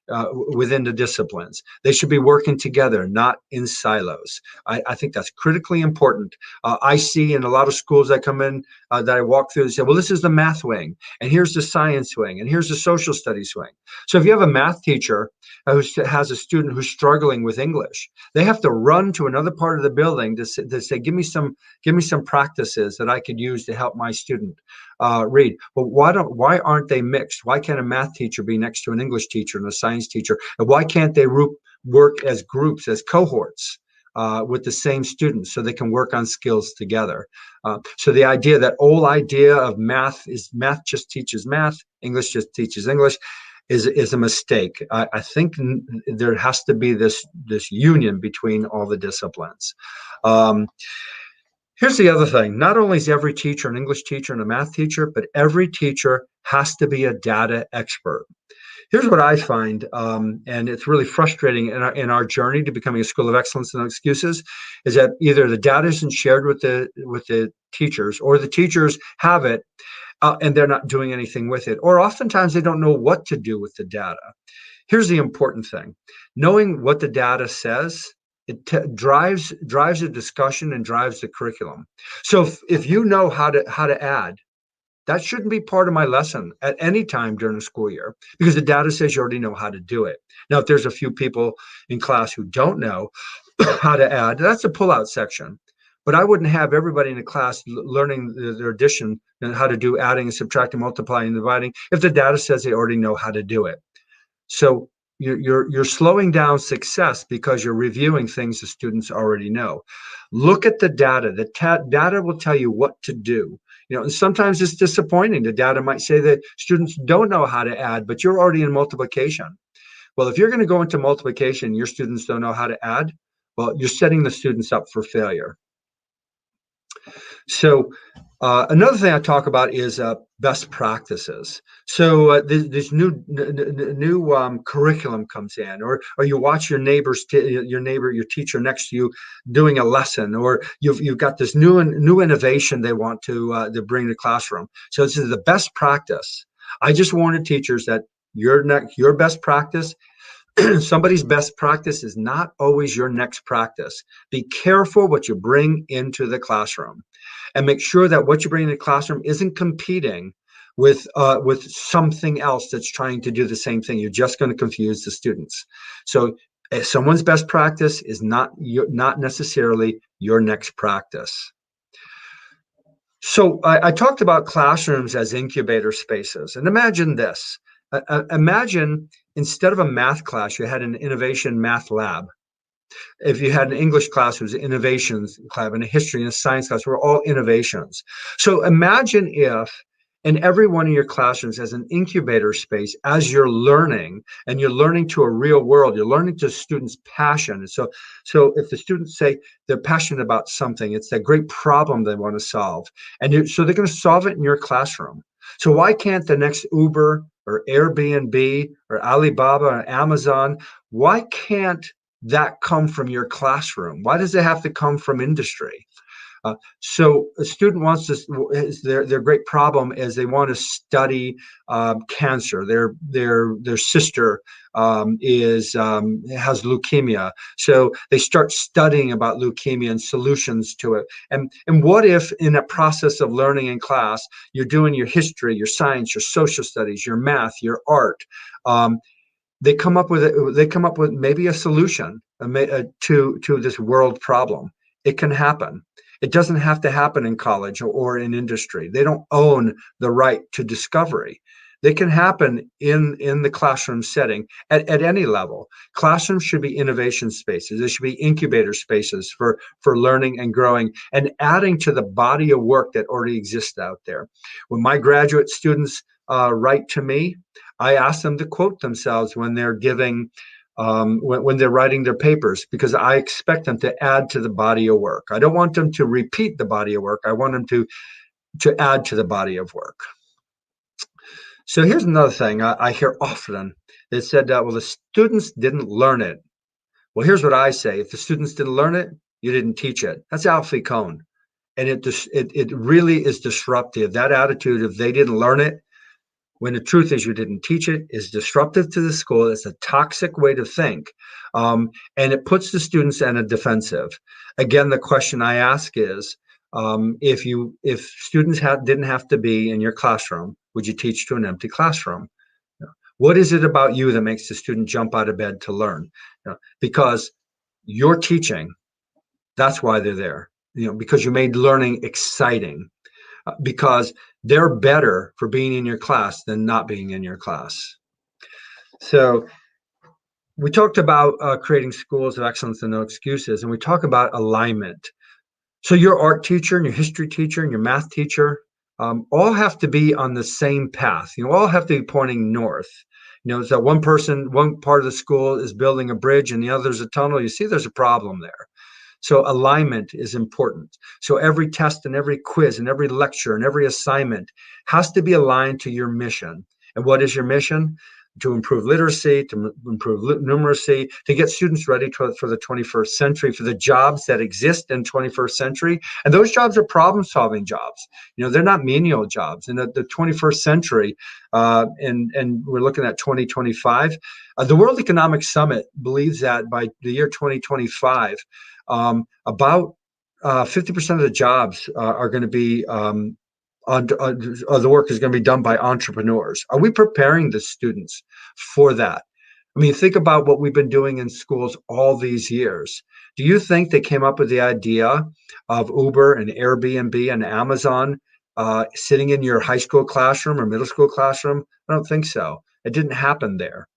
the disciplines. They should be working together, not in silos. I think that's critically important. I see in a lot of schools that come in that I walk through, they say, well, this is the math wing, and here's the science wing, and here's the social studies wing. So if you have a math teacher who has a student who's struggling with English, they have to run to another part of the building to say, give me some practices that I could use to help my student read. But why aren't they mixed? Why can't a math teacher be next to an English teacher and a science teacher? And why can't they work as groups, as cohorts with the same students so they can work on skills together? So the old idea of math just teaches math, English just teaches English, is a mistake. I think there has to be this union between all the disciplines. Here's the other thing. Not only is every teacher an English teacher and a math teacher, but every teacher has to be a data expert. Here's what I find, and it's really frustrating in our journey to becoming a school of excellence and no excuses, is that either the data isn't shared with the teachers, or the teachers have it and they're not doing anything with it, or oftentimes they don't know what to do with the data. Here's the important thing. Knowing what the data says, it drives the discussion and drives the curriculum. So if you know how to add, that shouldn't be part of my lesson at any time during the school year, because the data says you already know how to do it. Now, if there's a few people in class who don't know how to add, that's a pull-out section. But I wouldn't have everybody in the class learning their addition and how to do adding and subtracting, multiplying and dividing if the data says they already know how to do it. So you're slowing down success because you're reviewing things the students already know. Look at the data. The data will tell you what to do. And sometimes it's disappointing. The data might say that students don't know how to add, but you're already in multiplication. Well, if you're going to go into multiplication and your students don't know how to add, well, you're setting the students up for failure. So another thing I talk about is best practices. So this new curriculum comes in, or you watch your your teacher next to you doing a lesson, or you've got this new innovation they want to bring to the classroom. So this is the best practice. I just warn teachers that your best practice, somebody's best practice is not always your next practice. Be careful what you bring into the classroom, and make sure that what you bring in the classroom isn't competing with something else that's trying to do the same thing. You're just going to confuse the students. So someone's best practice is not necessarily your next practice. So I talked about classrooms as incubator spaces, and imagine this. Imagine instead of a math class, you had an innovation math lab. If you had an English class, it was innovations club, and a history and a science class were all innovations. So imagine if in every one of your classrooms as an incubator space, as you're learning, and you're learning to a real world, you're learning to students' passion. And so if the students say they're passionate about something, it's that great problem they want to solve. And so they're going to solve it in your classroom. So why can't the next Uber or Airbnb or Alibaba or Amazon, why can't that come from your classroom? Why does it have to come from industry? So a student wants to, their great problem is they want to study cancer. Their sister has leukemia, so they start studying about leukemia and solutions to it. And what if in a process of learning in class, you're doing your history, your science, your social studies, your math, your art. They come up with maybe a solution to this world problem. It can happen. It doesn't have to happen in college or in industry. They don't own the right to discovery. They can happen in the classroom setting at any level. Classrooms should be innovation spaces. They should be incubator spaces for learning and growing and adding to the body of work that already exists out there. When my graduate students write to me, I ask them to quote themselves when they're giving when they're writing their papers, because I expect them to add to the body of work. I don't want them to repeat the body of work. I want them to add to the body of work. So here's another thing I hear often. They said, well, the students didn't learn it. Well, here's what I say. If the students didn't learn it, you didn't teach it. That's Alfie Kohn. And it really is disruptive. That attitude, if they didn't learn it, when the truth is you didn't teach it, is disruptive to the school. It's a toxic way to think. And it puts the students in a defensive. Again, the question I ask is, if students didn't have to be in your classroom, would you teach to an empty classroom? What is it about you that makes the student jump out of bed to learn? Because you're teaching, that's why they're there. Because you made learning exciting. Because they're better for being in your class than not being in your class. So we talked about creating schools of excellence and no excuses, and we talk about alignment. So your art teacher and your history teacher and your math teacher all have to be on the same path. All have to be pointing north. So one part of the school is building a bridge and the other's a tunnel. You see, there's a problem there. So alignment is important. So every test and every quiz and every lecture and every assignment has to be aligned to your mission. And what is your mission? To improve literacy, to improve numeracy, to get students ready for the 21st century, for the jobs that exist in 21st century. And those jobs are problem-solving jobs. They're not menial jobs. In the 21st century, and we're looking at 2025, the World Economic Summit believes that by the year 2025, about 50% of the jobs are going to be the work is going to be done by entrepreneurs. Are we preparing the students for that? I mean, think about what we've been doing in schools all these years. Do you think they came up with the idea of Uber and Airbnb and Amazon sitting in your high school classroom or middle school classroom? I don't think so. It didn't happen there.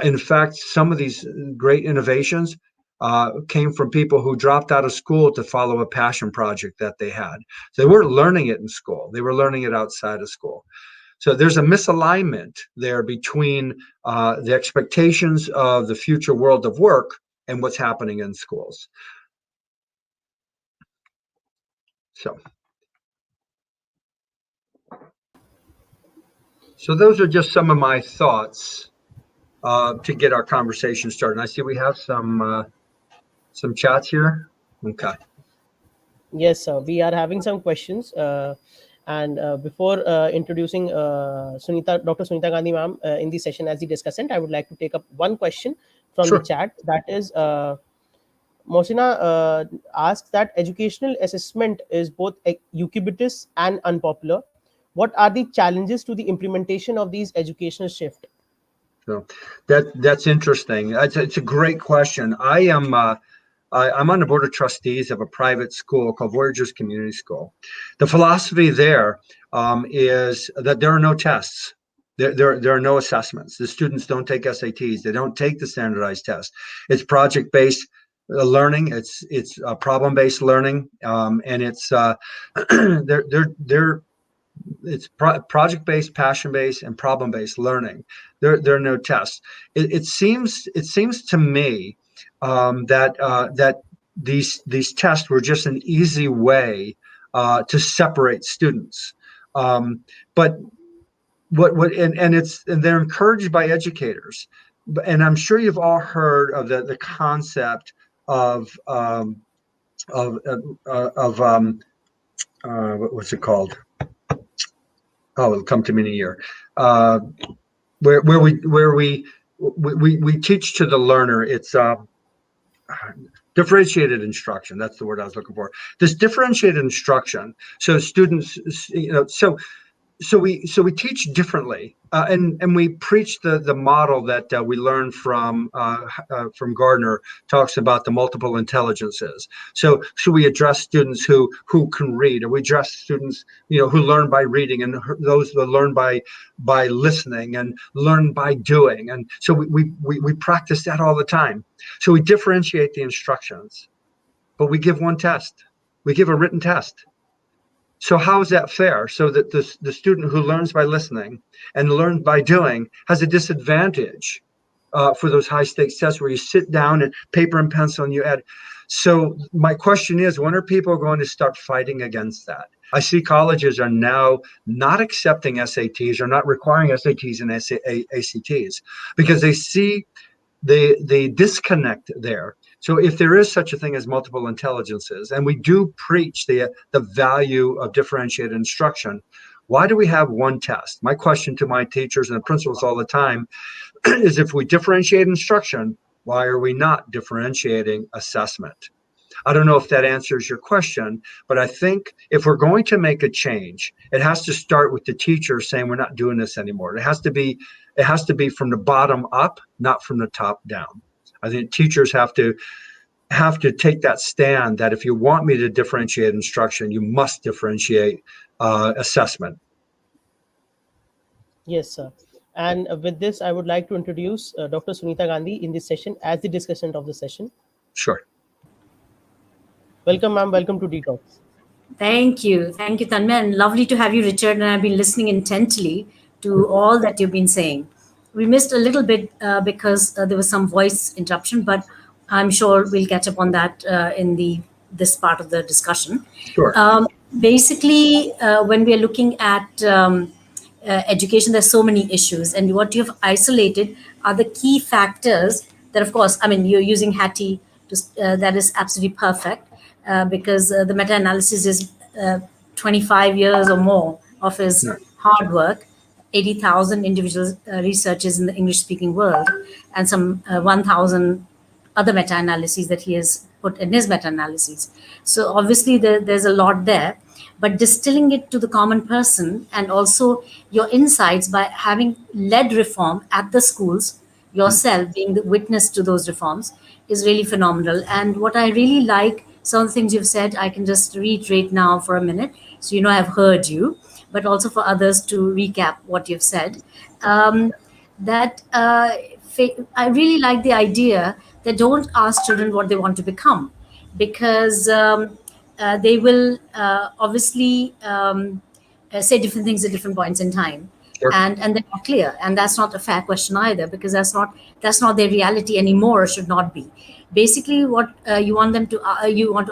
In fact, some of these great innovations came from people who dropped out of school to follow a passion project that they had. So they weren't learning it in school. They were learning it outside of school. So there's a misalignment there between the expectations of the future world of work and what's happening in schools. So those are just some of my thoughts to get our conversation started. And I see we have some chats here. Okay. Yes, sir. We are having some questions. And before introducing Dr. Sunita Gandhi ma'am in the session as the discussant, I would like to take up one question from Sure. the chat. That is, Mosina asks that educational assessment is both ubiquitous and unpopular. What are the challenges to the implementation of these educational shift? So that's interesting. It's a great question. I'm on the board of trustees of a private school called Voyagers Community School. The philosophy there is that there are no tests. There are no assessments. The students don't take SATs. They don't take the standardized test. It's project-based. learning. It's problem-based learning, and it's they're it's project-based, passion-based, and problem-based learning. There are no tests. It seems to me that these tests were just an easy way to separate students. But and they're encouraged by educators. And I'm sure you've all heard of the concept of what's it called? Oh, it'll come to me in a year. Where we teach to the learner. It's differentiated instruction. That's the word I was looking for. This differentiated instruction. So students, so we teach differently, and we preach the model that we learned from Gardner. Talks about the multiple intelligences. So we address students who can read, or we address students who learn by reading, and those that learn by listening and learn by doing. And so we practice that all the time. So we differentiate the instructions, but we give one test. We give a written test. So how is that fair? So that the student who learns by listening and learns by doing has a disadvantage for those high stakes tests where you sit down and paper and pencil and you add. So my question is, when are people going to start fighting against that? I see colleges are now not accepting SATs or not requiring SATs and ACTs because they see the disconnect there. So if there is such a thing as multiple intelligences, and we do preach the value of differentiated instruction, why do we have one test? My question to my teachers and principals all the time is, if we differentiate instruction, why are we not differentiating assessment? I don't know if that answers your question, but I think if we're going to make a change, it has to start with the teacher saying we're not doing this anymore. It has to be from the bottom up, not from the top down. I think teachers have to take that stand that if you want me to differentiate instruction, you must differentiate assessment. Yes, sir. And with this, I would like to introduce Dr. Sunita Gandhi in this session as the discussant of the session. Sure. Welcome, ma'am. Welcome to Detox. Thank you, Tanmay, and lovely to have you, Richard. And I've been listening intently to all that you've been saying. We missed a little bit because there was some voice interruption, but I'm sure we'll catch up on that in this part of the discussion. Sure. Basically, when we are looking at education, there's so many issues, and what you've isolated are the key factors that, of course, I mean, you're using Hattie that is absolutely perfect because the meta-analysis is 25 years or more of his hard work, 80,000 individual researchers in the English-speaking world, and some 1,000 other meta-analyses that he has put in his meta-analyses. So obviously there's a lot there, but distilling it to the common person and also your insights by having led reform at the schools, yourself being the witness to those reforms, is really phenomenal. And what I really like, some of the things you've said, I can just reiterate now for a minute. So, I've heard you, but also for others to recap what you've said. I really like the idea that don't ask children what they want to become, because they will obviously say different things at different points in time. Sure. And they're not clear, and that's not a fair question either, because that's not their reality anymore, or should not be. Basically, what you want to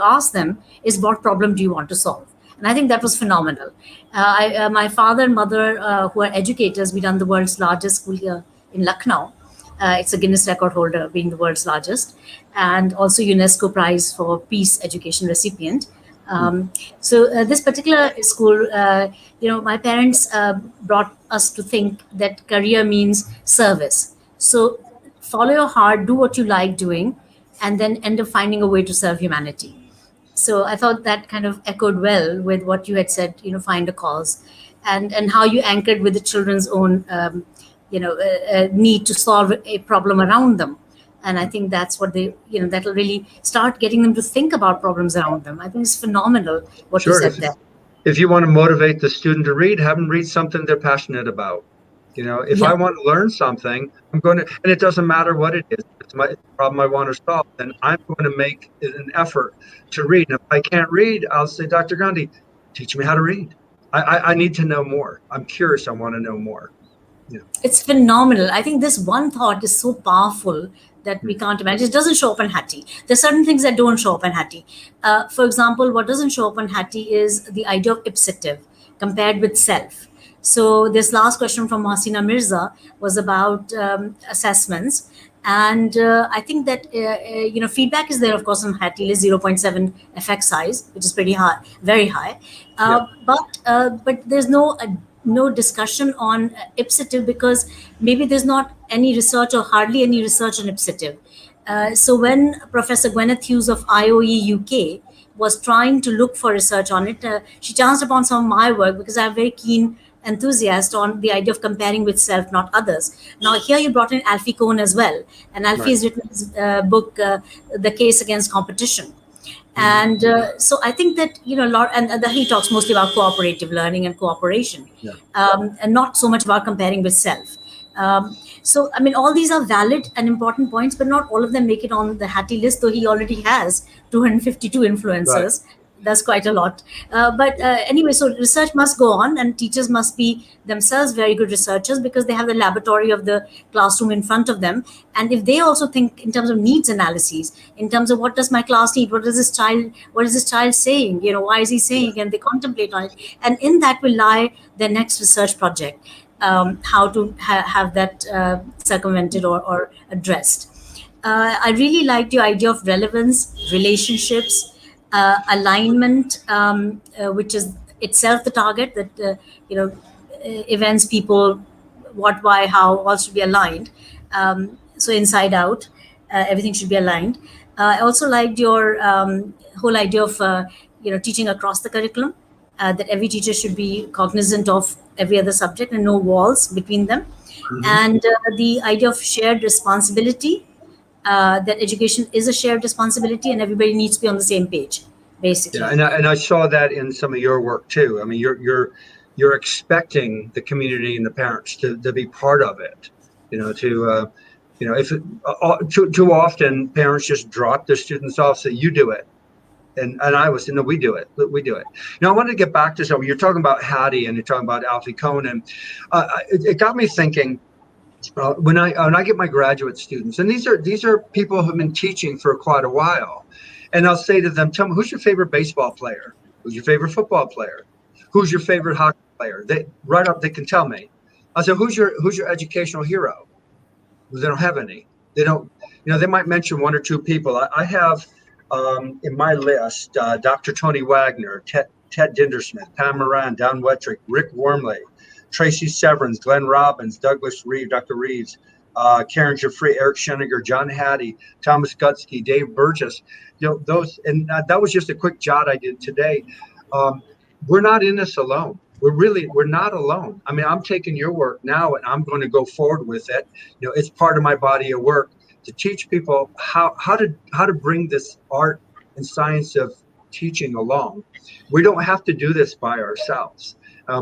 ask them is, what problem do you want to solve? And I think that was phenomenal. My father and mother, who are educators, we run the world's largest school here in Lucknow. It's a Guinness record holder, being the world's largest, and also UNESCO Prize for Peace Education recipient. So this particular school, my parents brought us to think that career means service. So follow your heart, do what you like doing, and then end up finding a way to serve humanity. So I thought that kind of echoed well with what you had said, find a cause, and how you anchored with the children's own, need to solve a problem around them. And I think that's what they, that'll really start getting them to think about problems around them. I think it's phenomenal what you said there. If you want to motivate the student to read, have them read something they're passionate about. If I want to learn something, I'm going to, and it doesn't matter what it is. If it's a problem I want to solve, then I'm going to make it an effort to read. And if I can't read, I'll say, Dr. Gandhi, teach me how to read. I need to know more. I'm curious. I want to know more. Yeah. It's phenomenal. I think this one thought is so powerful that we can't imagine. It doesn't show up in Hattie. There's certain things that don't show up in Hattie. For example, what doesn't show up in Hattie is the idea of ipsative compared with self. So this last question from Hasina Mirza was about assessments. And I think that feedback is there, of course, on Hattie is 0.7 effect size, which is pretty high, very high. Yep. But there's no discussion on ipsative because maybe there's not any research or hardly any research on ipsative. So when Professor Gwyneth Hughes of IOE UK was trying to look for research on it, she chanced upon some of my work because I'm very keen enthusiast on the idea of comparing with self, not others. Now here you brought in Alfie Kohn as well, and Alfie has written his book, The Case Against Competition. And so I think that, a lot, and he talks mostly about cooperative learning and cooperation, and not so much about comparing with self. So, I mean, all these are valid and important points, but not all of them make it on the Hattie list, though he already has 252 influencers. Right. That's quite a lot. But anyway, so research must go on, and teachers must be themselves very good researchers because they have the laboratory of the classroom in front of them. And if they also think in terms of needs analyses, in terms of what does my class need, what is this child saying, why is he saying, and they contemplate on it. And in that will lie their next research project, how to have that circumvented or addressed. I really liked your idea of relevance, relationships, alignment, which is itself the target, that events, people, what, why, how, all should be aligned. So inside out, everything should be aligned. I also liked your whole idea of teaching across the curriculum, that every teacher should be cognizant of every other subject and no walls between them. Mm-hmm. And the idea of shared responsibility, that education is a shared responsibility and everybody needs to be on the same page, basically. Yeah, and I saw that in some of your work too. I mean, you're expecting the community and the parents to be part of it. Too often parents just drop their students off, say you do it, and I was saying, no, we do it. Now I wanted to get back to something. You're talking about Hattie and you're talking about Alfie Kohn, and it got me thinking. When I get my graduate students, and these are people who've been teaching for quite a while, and I'll say to them, tell me, who's your favorite baseball player? Who's your favorite football player? Who's your favorite hockey player? They can tell me. I say, who's your educational hero? Well, they don't have any. They don't. They might mention one or two people. I have in my list Dr. Tony Wagner, Ted Dintersmith, Pam Moran, Don Wettrick, Rick Wormley, Tracy Severance, Glenn Robbins, Douglas Reeve, Dr. Reeves, Karen Jeffrey, Eric Scheniger, John Hattie, Thomas Gutsky, Dave Burgess. Those, and that was just a quick jot I did today. We're not in this alone. We're not alone. I mean, I'm taking your work now and I'm going to go forward with it. It's part of my body of work to teach people how to bring this art and science of teaching along. We don't have to do this by ourselves.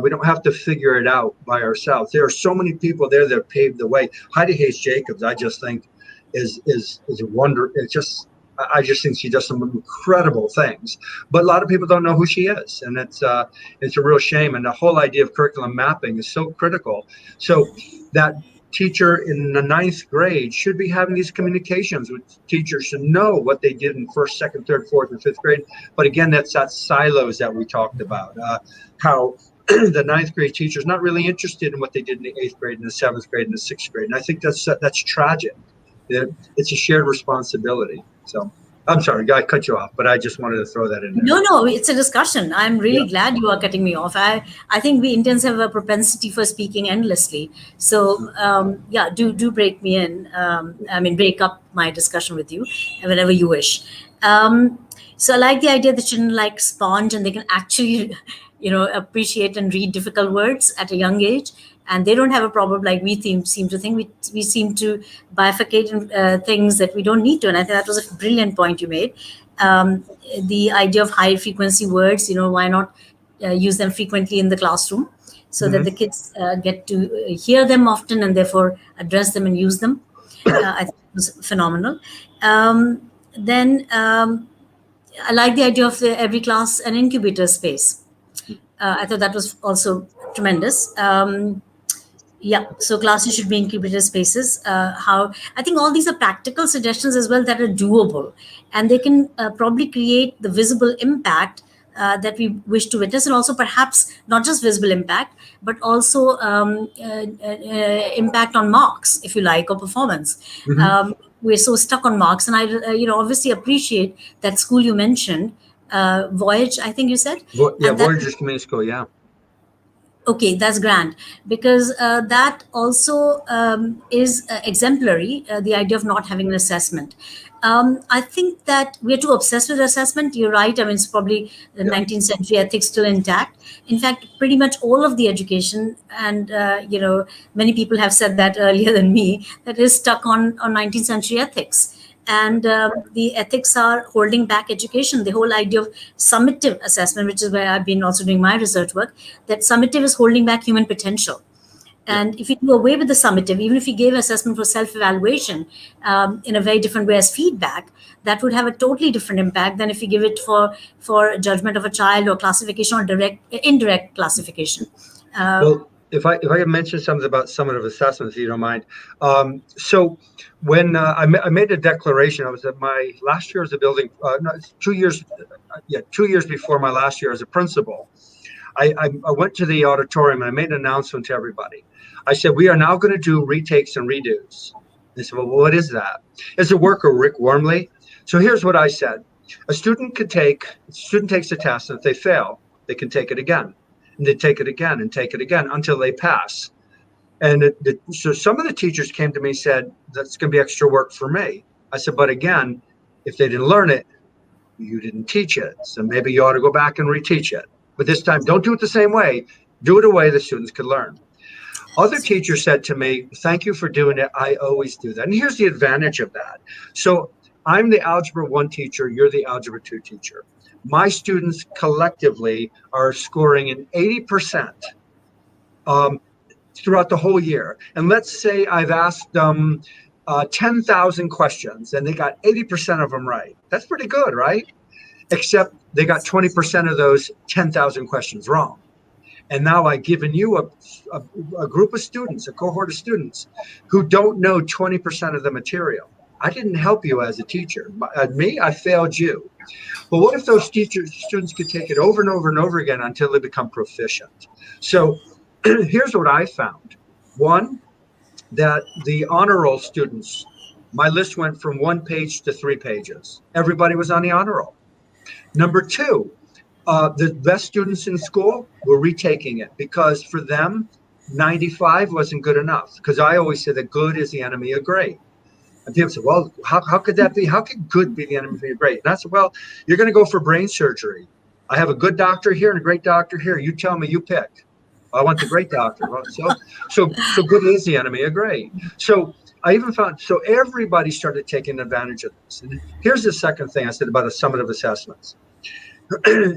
We don't have to figure it out by ourselves. There are so many people there that paved the way. Heidi Hayes Jacobs, I just think, is a wonder. I just think she does some incredible things. But a lot of people don't know who she is, and it's a real shame. And the whole idea of curriculum mapping is so critical. So that teacher in the 9th grade should be having these communications with teachers to know what they did in 1st, 2nd, 3rd, 4th, and 5th grade. But again, that's that silos that we talked about. How the 9th grade teacher is not really interested in what they did in the 8th grade, and the 7th grade, and the 6th grade. And I think that's tragic. It's a shared responsibility. So I'm sorry, I cut you off, but I just wanted to throw that in there. No, it's a discussion. I'm really glad you are cutting me off. I think we Indians have a propensity for speaking endlessly. So do break me in. Break up my discussion with you whenever you wish. So I like the idea that children like sponge and they can actually appreciate and read difficult words at a young age, and they don't have a problem like we seem to think. We seem to bifurcate things that we don't need to, and I think that was a brilliant point you made. The idea of high frequency words, why not use them frequently in the classroom so that the kids get to hear them often and therefore address them and use them. I think it was phenomenal. Then I like the idea of every class an incubator space. I thought that was also tremendous. Yeah, so classes should be incubator spaces. How I think all these are practical suggestions as well that are doable, and they can probably create the visible impact that we wish to witness, and also perhaps not just visible impact, but also impact on marks, if you like, or performance. Mhm. We're so stuck on marks, and I, obviously appreciate that school you mentioned, Voyage, I think you said, Yeah, and that. Voyager's Community School. Yeah. Okay, that's grand because that also is exemplary. The idea of not having an assessment. I think that we're too obsessed with assessment. You're right. I mean, it's probably the Yeah. 19th century ethics still intact. In fact, pretty much all of the education, and many people have said that earlier than me, that is stuck on 19th century ethics. And the ethics are holding back education. The whole idea of summative assessment, which is where I've been also doing my research work, that summative is holding back human potential. Yeah. And if you do away with the summative, even if you gave assessment for self-evaluation in a very different way as feedback, that would have a totally different impact than if you give it for judgment of a child or classification or indirect classification. Uh, Well, if I could mention something about summative assessments, if you don't mind. So when I made a declaration, I was at my last year as a building, no, it's 2 years, yeah, 2 years before my last year as a principal. I went to the auditorium and I made an announcement to everybody. I said, we are now going to do retakes and redos. They said, well, what is that? It's a work of Rick Wormley. So here's what I said. A student takes a test, and if they fail, they can take it again. And they take it again and take it again until they pass. And so some of the teachers came to me and said, that's going to be extra work for me. I said, but again, if they didn't learn it, you didn't teach it. So maybe you ought to go back and reteach it. But this time, don't do it the same way. Do it a way the students could learn. Other teachers said to me, thank you for doing it. I always do that. And here's the advantage of that. So I'm the Algebra 1 teacher. You're the Algebra 2 teacher. My students collectively are scoring an 80% throughout the whole year. And let's say I've asked them 10,000 questions and they got 80% of them right. That's pretty good, right? Except they got 20% of those 10,000 questions wrong. And now I've given you a group of students, a cohort of students who don't know 20% of the material. I didn't help you as a teacher. Me, I failed you. But what if those students could take it over and over and over again until they become proficient? So here's what I found. One, that the honor roll students, my list went from 1 page to 3 pages. Everybody was on the honor roll. Number two, the best students in school were retaking it because for them, 95 wasn't good enough. Because I always say that good is the enemy of great. And people say, well, how could that be? How could good be the enemy of great? And I said, well, you're going to go for brain surgery. I have a good doctor here and a great doctor here. You tell me, you pick. I want the great doctor. Well, so good is the enemy of great. So I even found, so everybody started taking advantage of this. And here's the second thing I said about a summative assessments.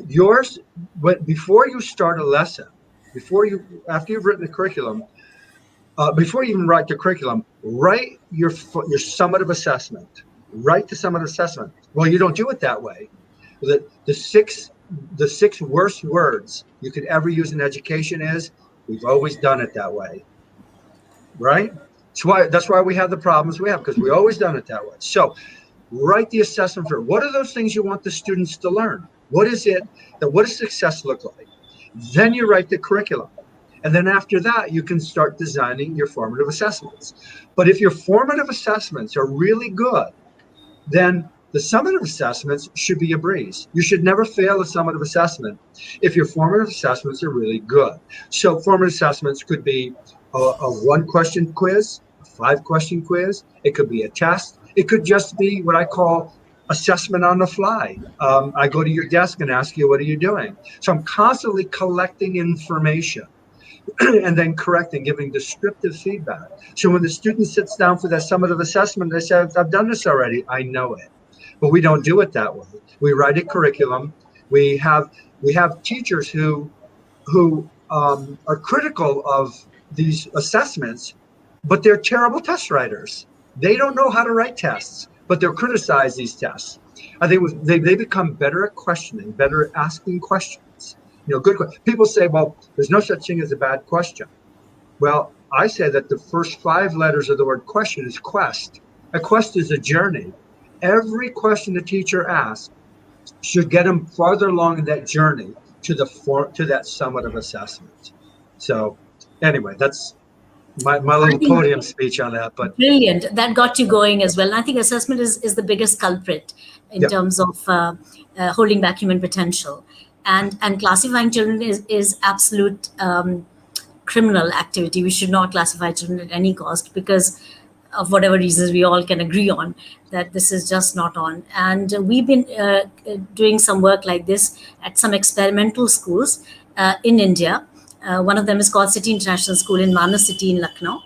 Yours, before you start a lesson, after you've written the curriculum, before you even write the curriculum, write your summative assessment. Write the summative assessment. Well, you don't do it that way. The six worst words you could ever use in education is, we've always done it that way. Right? That's why we have the problems we have, because we always done it that way. So write the assessment for what are those things you want the students to learn? What does success look like? Then you write the curriculum. And then after that, you can start designing your formative assessments. But if your formative assessments are really good, then the summative assessments should be a breeze. You should never fail a summative assessment if your formative assessments are really good. So formative assessments could be a 1-question quiz, a 5-question quiz. It could be a test. It could just be what I call assessment on the fly. I go to your desk and ask you, what are you doing? So I'm constantly collecting information and then correcting, giving descriptive feedback. So when the student sits down for that summative assessment, they say, I've done this already. I know it. But we don't do it that way. We write a curriculum. We have teachers who are critical of these assessments, but they're terrible test writers. They don't know how to write tests, but they'll criticize these tests. I think they become better at questioning, better at asking questions. Good people say, well, there's no such thing as a bad question. Well, I say that the first 5 letters of the word question is quest. A quest is a journey. Every question the teacher asks should get them farther along in that journey to that summit of assessment. So anyway, that's my I little think podium speech on that. But brilliant. That got you going as well. And I think assessment is the biggest culprit in yeah, terms of holding back human potential. And classifying children is absolute criminal activity. We should not classify children at any cost because of whatever reasons we all can agree on that this is just not on. And we've been doing some work like this at some experimental schools in India. One of them is called City International School in Manas City in Lucknow,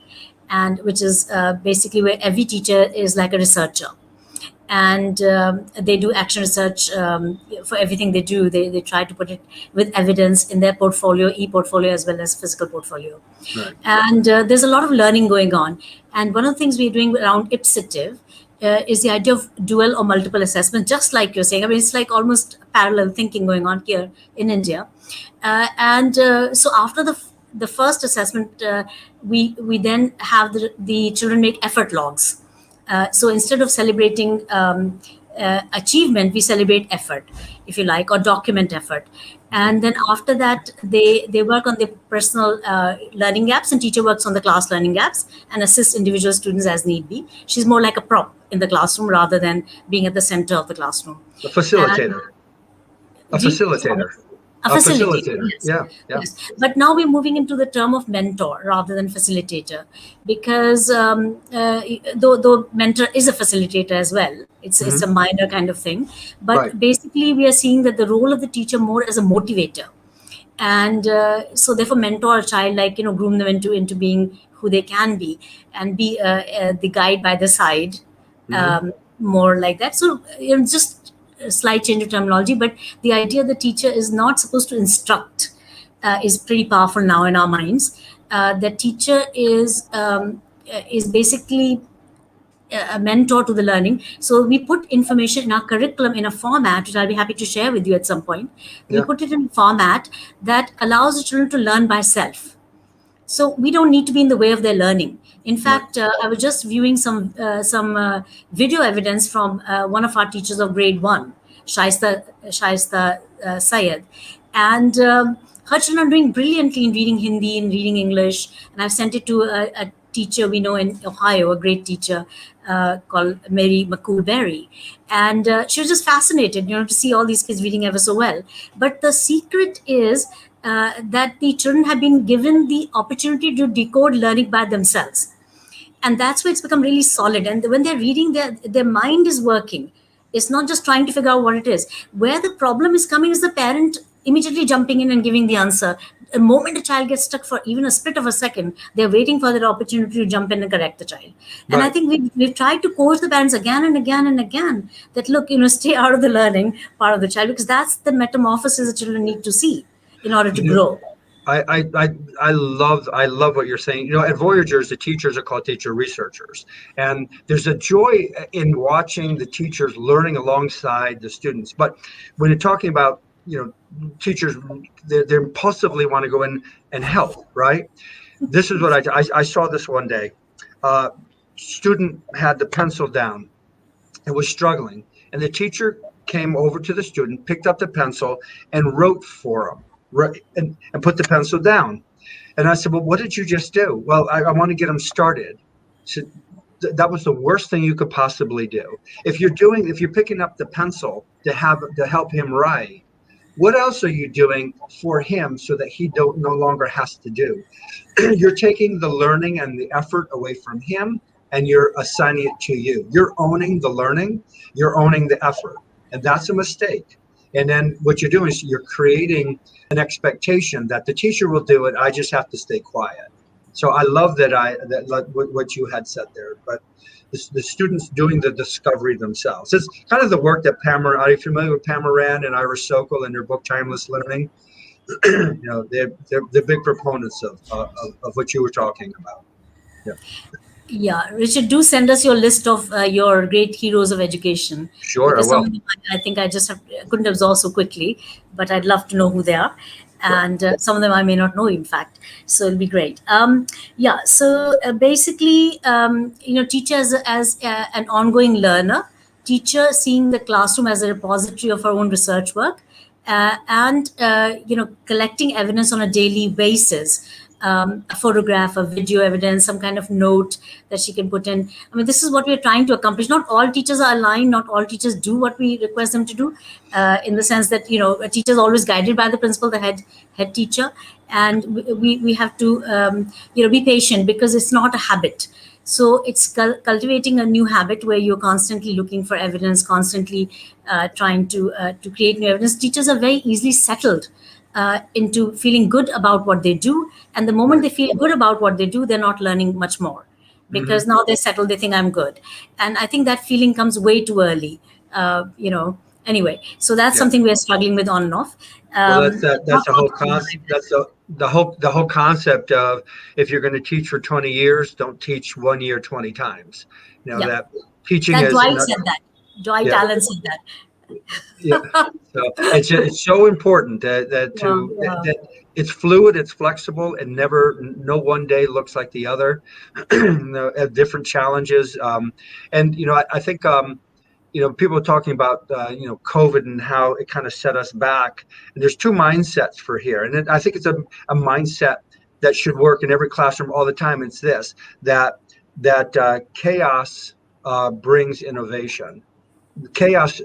and which is basically where every teacher is like a researcher, and they do action research for everything they do. They try to put it with evidence in their portfolio, e-portfolio as well as physical portfolio. right. And there's a lot of learning going on. And one of the things we're doing around ipsitive is the idea of dual or multiple assessment, just like you're saying. I mean, it's like almost parallel thinking going on here in India. And so after the first assessment, we then have the children make effort logs. So instead of celebrating achievement, we celebrate effort, if you like, or document effort. And then after that, they work on their personal learning gaps, and teacher works on the class learning gaps and assists individual students as need be. She's more like a prop in the classroom rather than being at the center of the classroom. A facilitator. A facilitator. A facilitator. Yes. Yeah. Yes. But now we're moving into the term of mentor rather than facilitator, because though mentor is a facilitator as well, it's a minor kind of thing. But Right. basically, we are seeing that the role of the teacher more as a motivator, and so therefore mentor a child, like groom them into being who they can be, and be the guide by the side, more like that. So just a slight change of terminology, but the idea the teacher is not supposed to instruct is pretty powerful now in our minds. The teacher is basically a mentor to the learning. So we put information in our curriculum in a format, which I'll be happy to share with you at some point. We put it in a format that allows the children to learn by self. So we don't need to be in the way of their learning. In fact, I was just viewing some video evidence from one of our teachers of grade 1, Shaista Syed, and her children are doing brilliantly in reading Hindi and reading English. And I've sent it to a teacher we know in Ohio, a great teacher called Mary McCool-Berry. And she was just fascinated, to see all these kids reading ever so well. But the secret is that the children have been given the opportunity to decode learning by themselves. And that's where it's become really solid. And when they're reading, their mind is working. It's not just trying to figure out what it is. Where the problem is coming is the parent immediately jumping in and giving the answer. The moment a child gets stuck for even a split of a second, they're waiting for that opportunity to jump in and correct the child. And I think we've tried to coach the parents again and again and again that, look, stay out of the learning part of the child, because that's the metamorphosis the children need to see in order to grow. I love what you're saying. At Voyagers, the teachers are called teacher researchers, and there's a joy in watching the teachers learning alongside the students. But when you're talking about teachers, they impulsively want to go in and help, right? This is what I saw this one day. Student had the pencil down and was struggling, and the teacher came over to the student, picked up the pencil, and wrote for him. And put the pencil down. And I said, well, what did you just do? Well, I want to get him started. So that was the worst thing you could possibly do. If you're picking up the pencil to help him write, what else are you doing for him so that he no longer has to do? You're taking the learning and the effort away from him, and you're assigning it to you. You're owning the learning, you're owning the effort, and that's a mistake. And then what you're doing is you're creating an expectation that the teacher will do it. I just have to stay quiet. So I love what you had said there. But the students doing the discovery themselves. It's kind of the work that Pamela. Are you familiar with Pamela Rand and Ira Sokol and their book Timeless Learning? They're big proponents of what you were talking about. Yeah. Yeah, Richard, do send us your list of your great heroes of education, Sure, I because some will. of them I think I just couldn't absorb so quickly, but I'd love to know who they are. Sure. And some of them I may not know, in fact. So it'll be great. Yeah, so basically, teacher as an ongoing learner, teacher seeing the classroom as a repository of her own research work, and collecting evidence on a daily basis, a photograph, a video evidence, some kind of note that she can put in. I mean, this is what we're trying to accomplish. Not all teachers are aligned. Not all teachers do what we request them to do, in the sense that a teacher is always guided by the principal, the head teacher, and we have to be patient, because it's not a habit. So it's cultivating a new habit where you're constantly looking for evidence, constantly trying to create new evidence. Teachers are very easily settled into feeling good about what they do, and the moment Right. they feel good about what they do, they're not learning much more, Hmm. because now they're settled. They think I'm good, and I think that feeling comes way too early. Anyway, so that's Yeah. something we're struggling with on and off. Well, that's Not the all whole the time, concept. That's the whole concept of, if you're going to teach for 20 years, don't teach 1 year 20 times. yeah, That teaching that is, Dwight said that. Dwight yeah, Allen said that. yeah. So it's so important Yeah, yeah. that it's fluid, it's flexible, and no one day looks like the other. Different challenges, and I think people are talking about COVID and how it kind of set us back. And there's two mindsets for here, and I think it's a mindset that should work in every classroom all the time. It's this: that chaos brings innovation. Chaos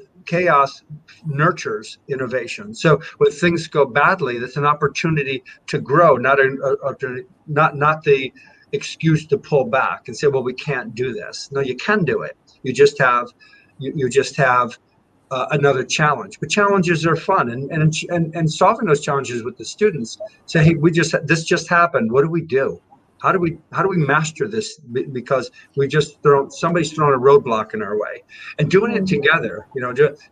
nurtures innovation. So when things go badly, that's an opportunity to grow, not the excuse to pull back and say, well, we can't do this. No, you can do it. You just have another challenge. But challenges are fun, and solving those challenges with the students. Say, hey, this just happened. What do we do? How do we master this? Because somebody's thrown a roadblock in our way, and doing it Mm. together.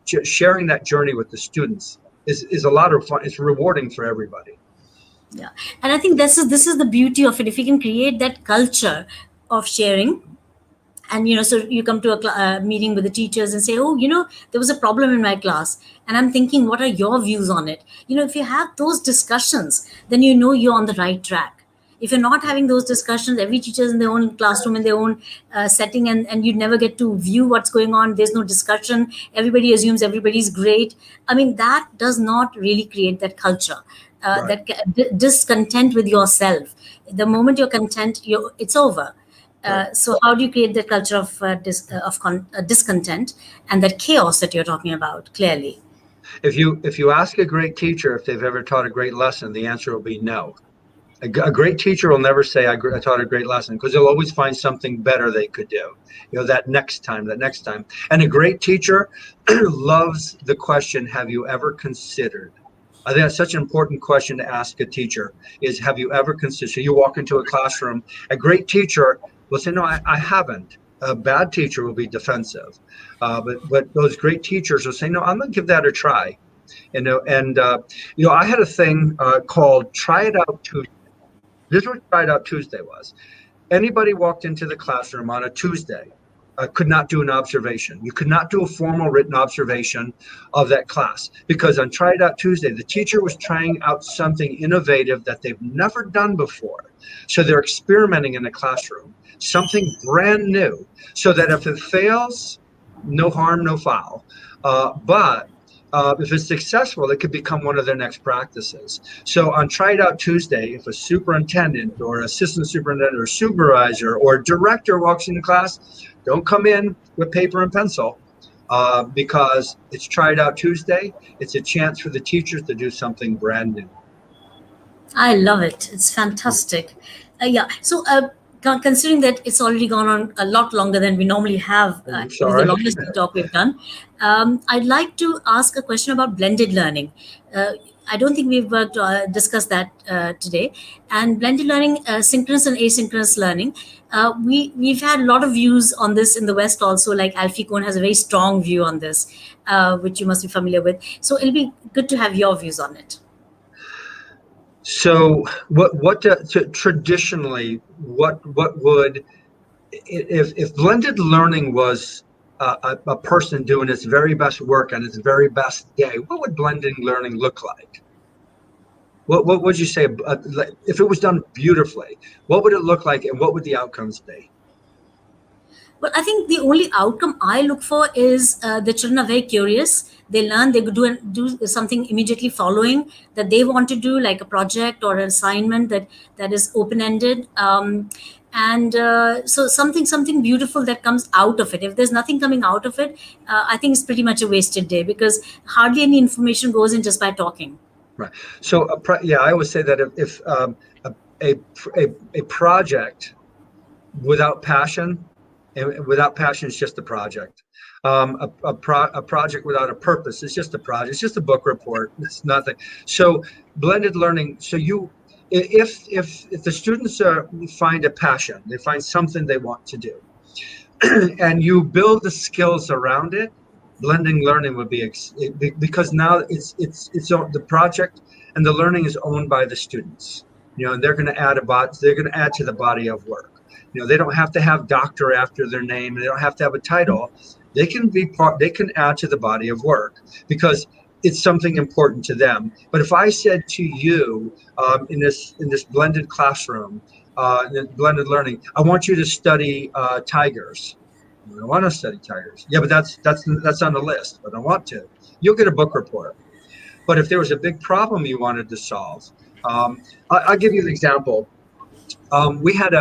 Just sharing that journey with the students is a lot of fun. It's rewarding for everybody. Yeah, and I think this is the beauty of it. If we can create that culture of sharing, and so you come to a meeting with the teachers and say, oh, there was a problem in my class, and I'm thinking, what are your views on it? If you have those discussions, then you're on the right track. If you're not having those discussions, every teacher is in their own classroom, in their own setting, and you never get to view what's going on. There's no discussion. Everybody assumes everybody's great. I mean, that does not really create that culture, Right. discontent with yourself. The moment you're content, it's over. Right. So how do you create that culture of discontent and that chaos that you're talking about? Clearly, If you ask a great teacher if they've ever taught a great lesson, the answer will be no. A great teacher will never say, I taught a great lesson, because they'll always find something better they could do. That next time. And a great teacher loves the question, have you ever considered? I think that's such an important question to ask a teacher, is have you ever considered? So you walk into a classroom, a great teacher will say, no, I haven't. A bad teacher will be defensive. But those great teachers will say, no, I'm going to give that a try. I had a thing called Try It Out Tuesday. This was Try It Out Tuesday was. Anybody walked into the classroom on a Tuesday could not do an observation. You could not do a formal written observation of that class, because on Try It Out Tuesday, the teacher was trying out something innovative that they've never done before. So they're experimenting in the classroom, something brand new, so that if it fails, no harm, no foul. But if it's successful, it could become one of their next practices. So on Try It Out Tuesday, if a superintendent or assistant superintendent or supervisor or director walks into class, don't come in with paper and pencil, because it's Try It Out Tuesday. It's a chance for the teachers to do something brand new. I love it. It's fantastic. Yeah. So, considering that it's already gone on a lot longer than we normally have, I'm it is the sorry. longest talk we've done. I'd like to ask a question about blended learning. Uh, I don't think we've discussed that today. And blended learning, synchronous and asynchronous learning. We've had a lot of views on this in the West also. Like Alfie Kohn has a very strong view on this, which you must be familiar with. So it'll be good to have your views on it. So traditionally, what would if blended learning was a person doing its very best work on its very best day, what would blended learning look like? What would you say if it was done beautifully? What would it look like, and what would the outcomes be? Well, I think the only outcome I look for is the children are very curious. They learn, they do something immediately following that they want to do, like a project or an assignment that is open ended. And so something beautiful that comes out of it. If there's nothing coming out of it, I think it's pretty much a wasted day, because hardly any information goes in just by talking. Right. So, yeah, I always say that if a project without passion, and without passion, it's just a project. A project without a purpose is just a project. It's just a book report. It's nothing. So, blended learning. So if the students find a passion, they find something they want to do, and you build the skills around it, blending learning would be because now it's the project and the learning is owned by the students. And they're going to add to the body of work. They don't have to have doctor after their name. They don't have to have a title. They can add to the body of work because it's something important to them. But if I said to you in this blended classroom, blended learning, I want you to study tigers. I don't want to study tigers. Yeah, but that's on the list. But I want to. You'll get a book report. But if there was a big problem you wanted to solve, I'll give you an example. We had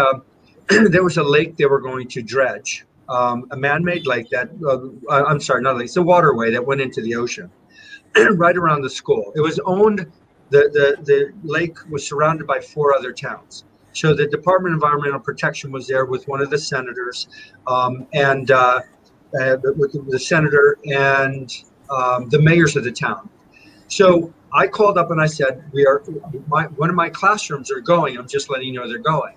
there was a lake they were going to dredge, a man-made lake that, I'm sorry, not a lake, it's a waterway that went into the ocean right around the school. It was owned, the lake was surrounded by 4 other towns. So the Department of Environmental Protection was there with one of the senators, and with the senator and the mayors of the town. So I called up and I said, one of my classrooms are going. I'm just letting you know they're going.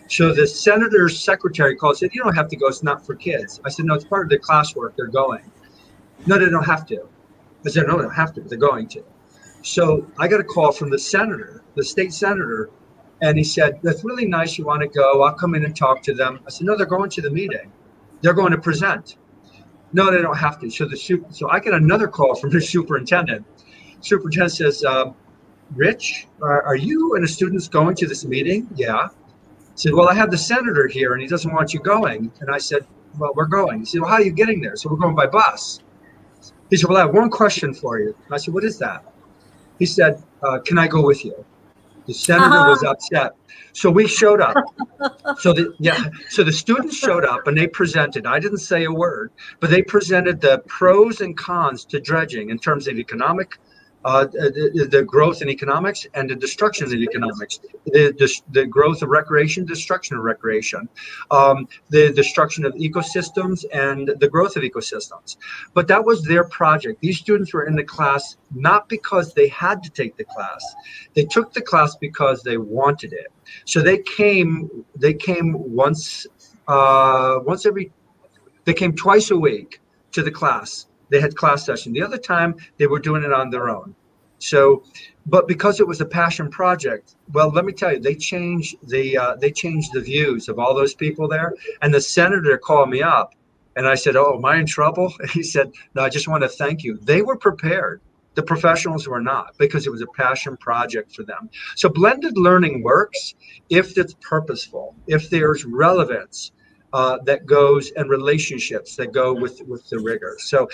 So the senator's secretary called and said, you don't have to go. It's not for kids. I said, no, it's part of the classwork. They're going. No, they don't have to. I said, no, they don't have to. They're going to. So I got a call from the senator, the state senator, and he said, that's really nice. You want to go. I'll come in and talk to them. I said, no, they're going to the meeting. They're going to present. No, they don't have to. So I get another call from the superintendent. Superintendent says, Rich, are you and the students going to this meeting? Yeah. He said, well, I have the senator here and he doesn't want you going. And I said, well, we're going. He said, well, how are you getting there? So we're going by bus. He said, well, I have one question for you. I said, what is that? He said, can I go with you? The senator was upset. So we showed up. So the students showed up and they presented. I didn't say a word, but they presented the pros and cons to dredging in terms of economic, the growth in economics and the destruction of economics, the growth of recreation, destruction of recreation, the destruction of ecosystems and the growth of ecosystems. But that was their project. These students were in the class not because they had to take the class. They took the class because they wanted it. So they came they came twice a week to the class. They had class session. The other time they were doing it on their own. So, but because it was a passion project, well, let me tell you, they changed the views of all those people there. And the senator called me up and I said, oh, am I in trouble? And he said, no, I just want to thank you. They were prepared. The professionals were not, because it was a passion project for them. So blended learning works if it's purposeful, if there's relevance that goes and relationships that go with the rigor. So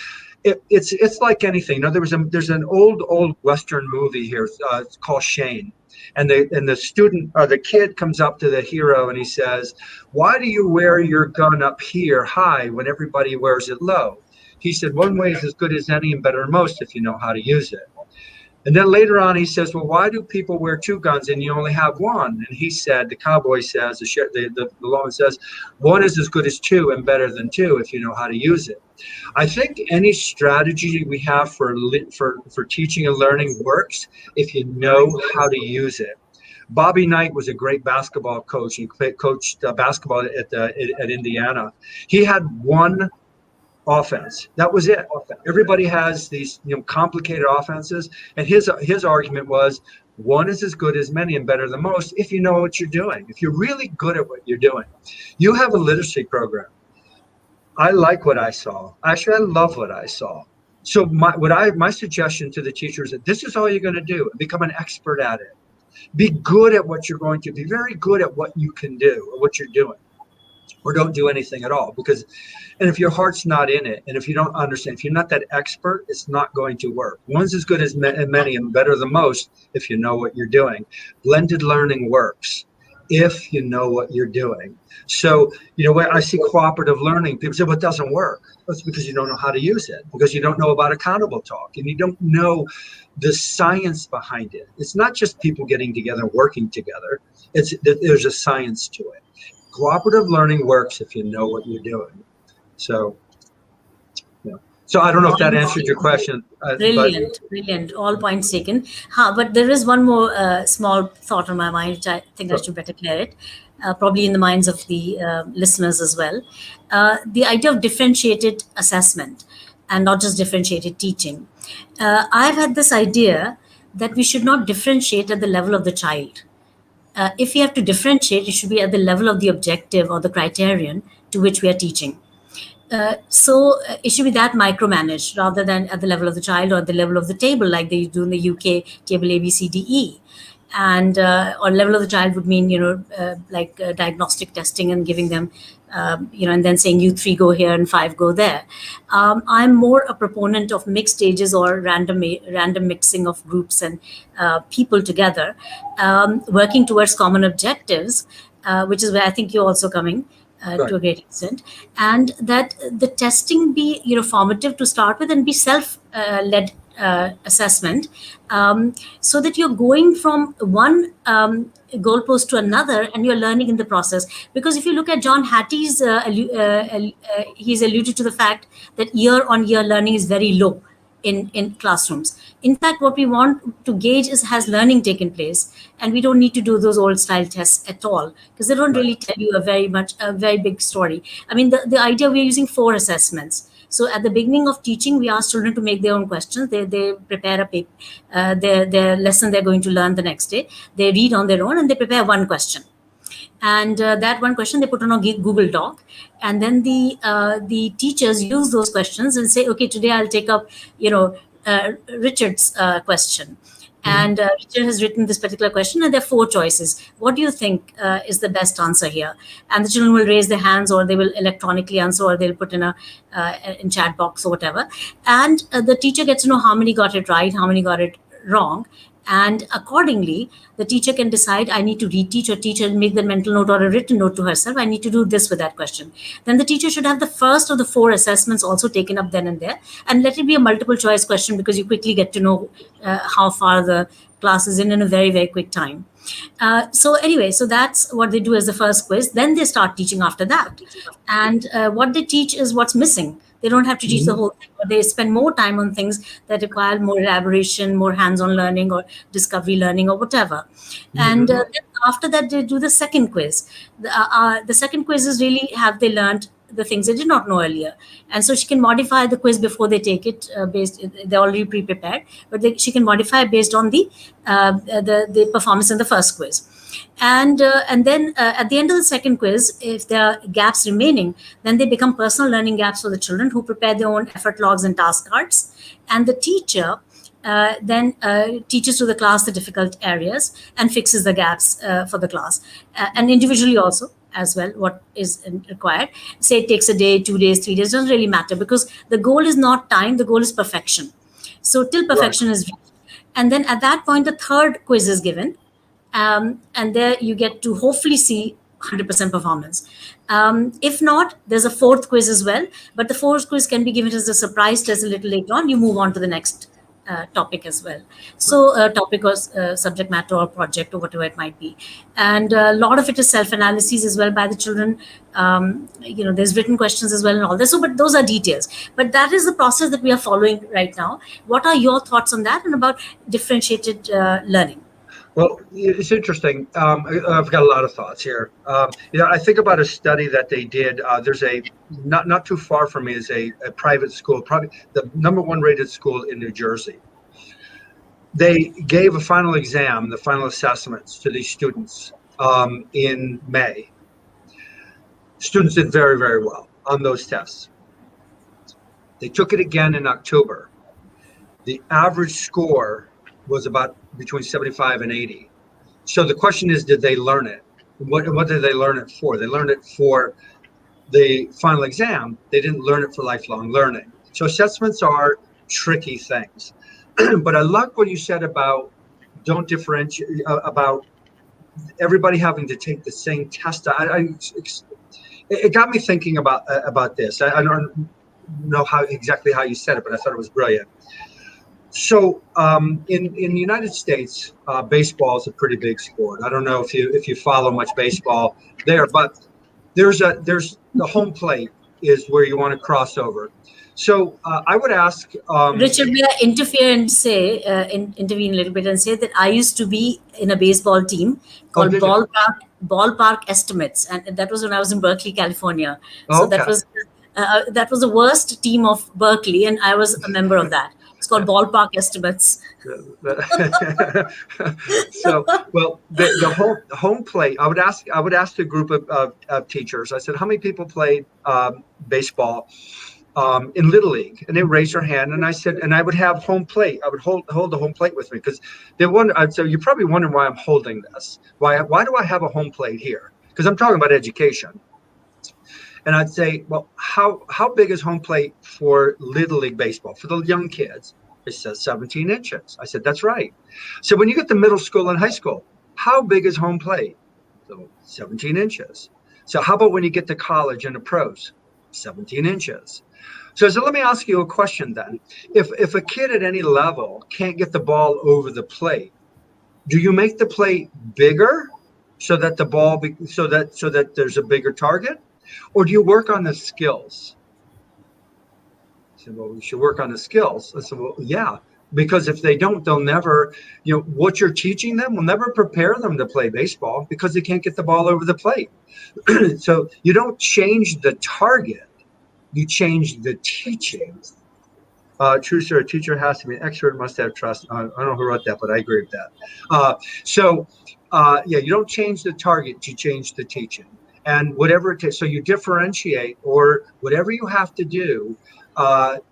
it's like anything. There's an old Western movie here. It's called Shane, and the kid comes up to the hero and he says, "Why do you wear your gun up here high when everybody wears it low?" He said, "One way is as good as any and better than most if you know how to use it." And then later on, he says, well, why do people wear 2 guns and you only have 1? And he said, the cowboy says, the lawman says, 1 is as good as 2 and better than 2 if you know how to use it. I think any strategy we have for teaching and learning works if you know how to use it. Bobby Knight was a great basketball coach. He coached basketball at Indiana. He had 1 offense. That was it. Everybody has these complicated offenses, and his argument was One is as good as many and better than most if you know what you're doing. If you're really good at what you're doing. You have a literacy program. I like what I saw. Actually, I love what I saw. So my suggestion to the teacher is that this is all you're going to do. Become an expert at it. Be good at what you're going to. Be very good at what you can do or what you're doing. Or don't do anything at all, because, and if your heart's not in it, and if you don't understand, if you're not that expert, it's not going to work. One's as good as many and better than most if you know what you're doing. Blended learning works if you know what you're doing. So, when I see cooperative learning, people say, well, it doesn't work. That's because you don't know how to use it, because you don't know about accountable talk, and you don't know the science behind it. It's not just people getting together, working together. There's a science to it. Cooperative learning works if you know what you're doing. So, So I don't know if that answered your question. Brilliant. All points taken. But there is one more small thought on my mind, which I think I should better clear it, probably in the minds of the listeners as well. The idea of differentiated assessment and not just differentiated teaching. I've had this idea that we should not differentiate at the level of the child. If we have to differentiate, it should be at the level of the objective or the criterion to which we are teaching. So it should be that micromanaged rather than at the level of the child or at the level of the table, like they do in the UK, table A, B, C, D, E. And or level of the child would mean, diagnostic testing and giving them, and then saying you 3 go here and 5 go there. I'm more a proponent of mixed stages or random mixing of groups and people together, working towards common objectives, which is where I think you're also coming. To a great extent, and that the testing be formative to start with and be self-led assessment, so that you're going from one goalpost to another and you're learning in the process. Because if you look at John Hattie's, he's alluded to the fact that year-on-year learning is very low in classrooms. In fact, what we want to gauge is, has learning taken place? And we don't need to do those old style tests at all, because they don't really tell you a very big story. I mean, the idea, we're using 4 assessments. So at the beginning of teaching, we ask children to make their own questions. They prepare a paper, their lesson they're going to learn the next day. They read on their own and they prepare one question. And that one question they put on a Google Doc, and then the teachers use those questions and say, okay, today I'll take up Richard's question. And Richard has written this particular question, and there are 4 choices. What do you think is the best answer here? And the children will raise their hands, or they will electronically answer, or they'll put in in chat box or whatever. And the teacher gets to know how many got it right, how many got it wrong. And accordingly, the teacher can decide, I need to reteach or teach and make the mental note or a written note to herself. I need to do this with that question. Then the teacher should have the first of the 4 assessments also taken up then and there, and let it be a multiple choice question, because you quickly get to know how far the class is in a very, very quick time. So that's what they do as the first quiz. Then they start teaching after that. And what they teach is what's missing. They don't have to teach the whole thing, but they spend more time on things that require more elaboration, more hands-on learning or discovery learning or whatever. And then after that, they do the second quiz. The second quiz is really, have they learned the things they did not know earlier? And so she can modify the quiz before they take it. They're already pre-prepared, but she can modify based on the performance in the first quiz. And then at the end of the second quiz, if there are gaps remaining, then they become personal learning gaps for the children, who prepare their own effort logs and task cards. And the teacher then teaches to the class the difficult areas and fixes the gaps for the class, and individually also as well, what is required. Say it takes a day, 2 days, 3 days, doesn't really matter, because the goal is not time, the goal is perfection. So till perfection is reached. And then at that point, the third quiz is given. And there you get to hopefully see 100% performance. If not, there's a 4th quiz as well, but the 4th quiz can be given as a surprise test a little later on. You move on to the next topic as well. So topic or subject matter or project or whatever it might be. And a lot of it is self-analysis as well by the children. There's written questions as well and all this. So, but those are details. But that is the process that we are following right now. What are your thoughts on that and about differentiated learning? Well, it's interesting. I've got a lot of thoughts here. I think about a study that they did. There's a not too far from me is a private school, probably the #1 rated school in New Jersey. they gave a final exam, the final assessments to these students in May. Students did very, very well on those tests. They took it again in October. The average score was about between 75 and 80. So the question is, did they learn it? What did they learn it for? They learned it for the final exam. They didn't learn it for lifelong learning. So assessments are tricky things. But I like what you said about don't differentiate, about everybody having to take the same test. It got me thinking about this. I don't know exactly how you said it, but I thought it was brilliant. So in the United States, baseball is a pretty big sport. I don't know if you follow much baseball there, but there's the home plate is where you want to cross over. So I would ask Richard, may I interfere and say, intervene a little bit and say that I used to be in a baseball team called did you? Ballpark Estimates, and that was when I was in Berkeley, California. So Okay. that was the worst team of Berkeley, and I was a member of that. It's called Ballpark Estimates. So, well, the home plate. I would ask the group of teachers. I said, how many people played baseball in Little League? And they raised their hand, and I said, and I would have home plate. I would hold the home plate with me because they wonder. I'd say, you're probably wondering why I'm holding this. Why do I have a home plate here? Because I'm talking about education. And I'd say, well, how big is home plate for Little League baseball, for the young kids? It says 17 inches. I said, that's right. So when you get to middle school and high school, how big is home plate? So 17 inches. So how about when you get to college and the pros? 17 inches. So let me ask you a question then. If a kid at any level can't get the ball over the plate, do you make the plate bigger so that the ball so that there's a bigger target? Or do you work on the skills? I said, well, we should work on the skills. I said, well, yeah, because if they don't, they'll never, what you're teaching them will never prepare them to play baseball because they can't get the ball over the plate. So you don't change the target, you change the teaching. True, sir. A teacher has to be an expert, must have trust. I don't know who wrote that, but I agree with that. You don't change the target, you change the teaching. And whatever it takes, so you differentiate, or whatever you have to do,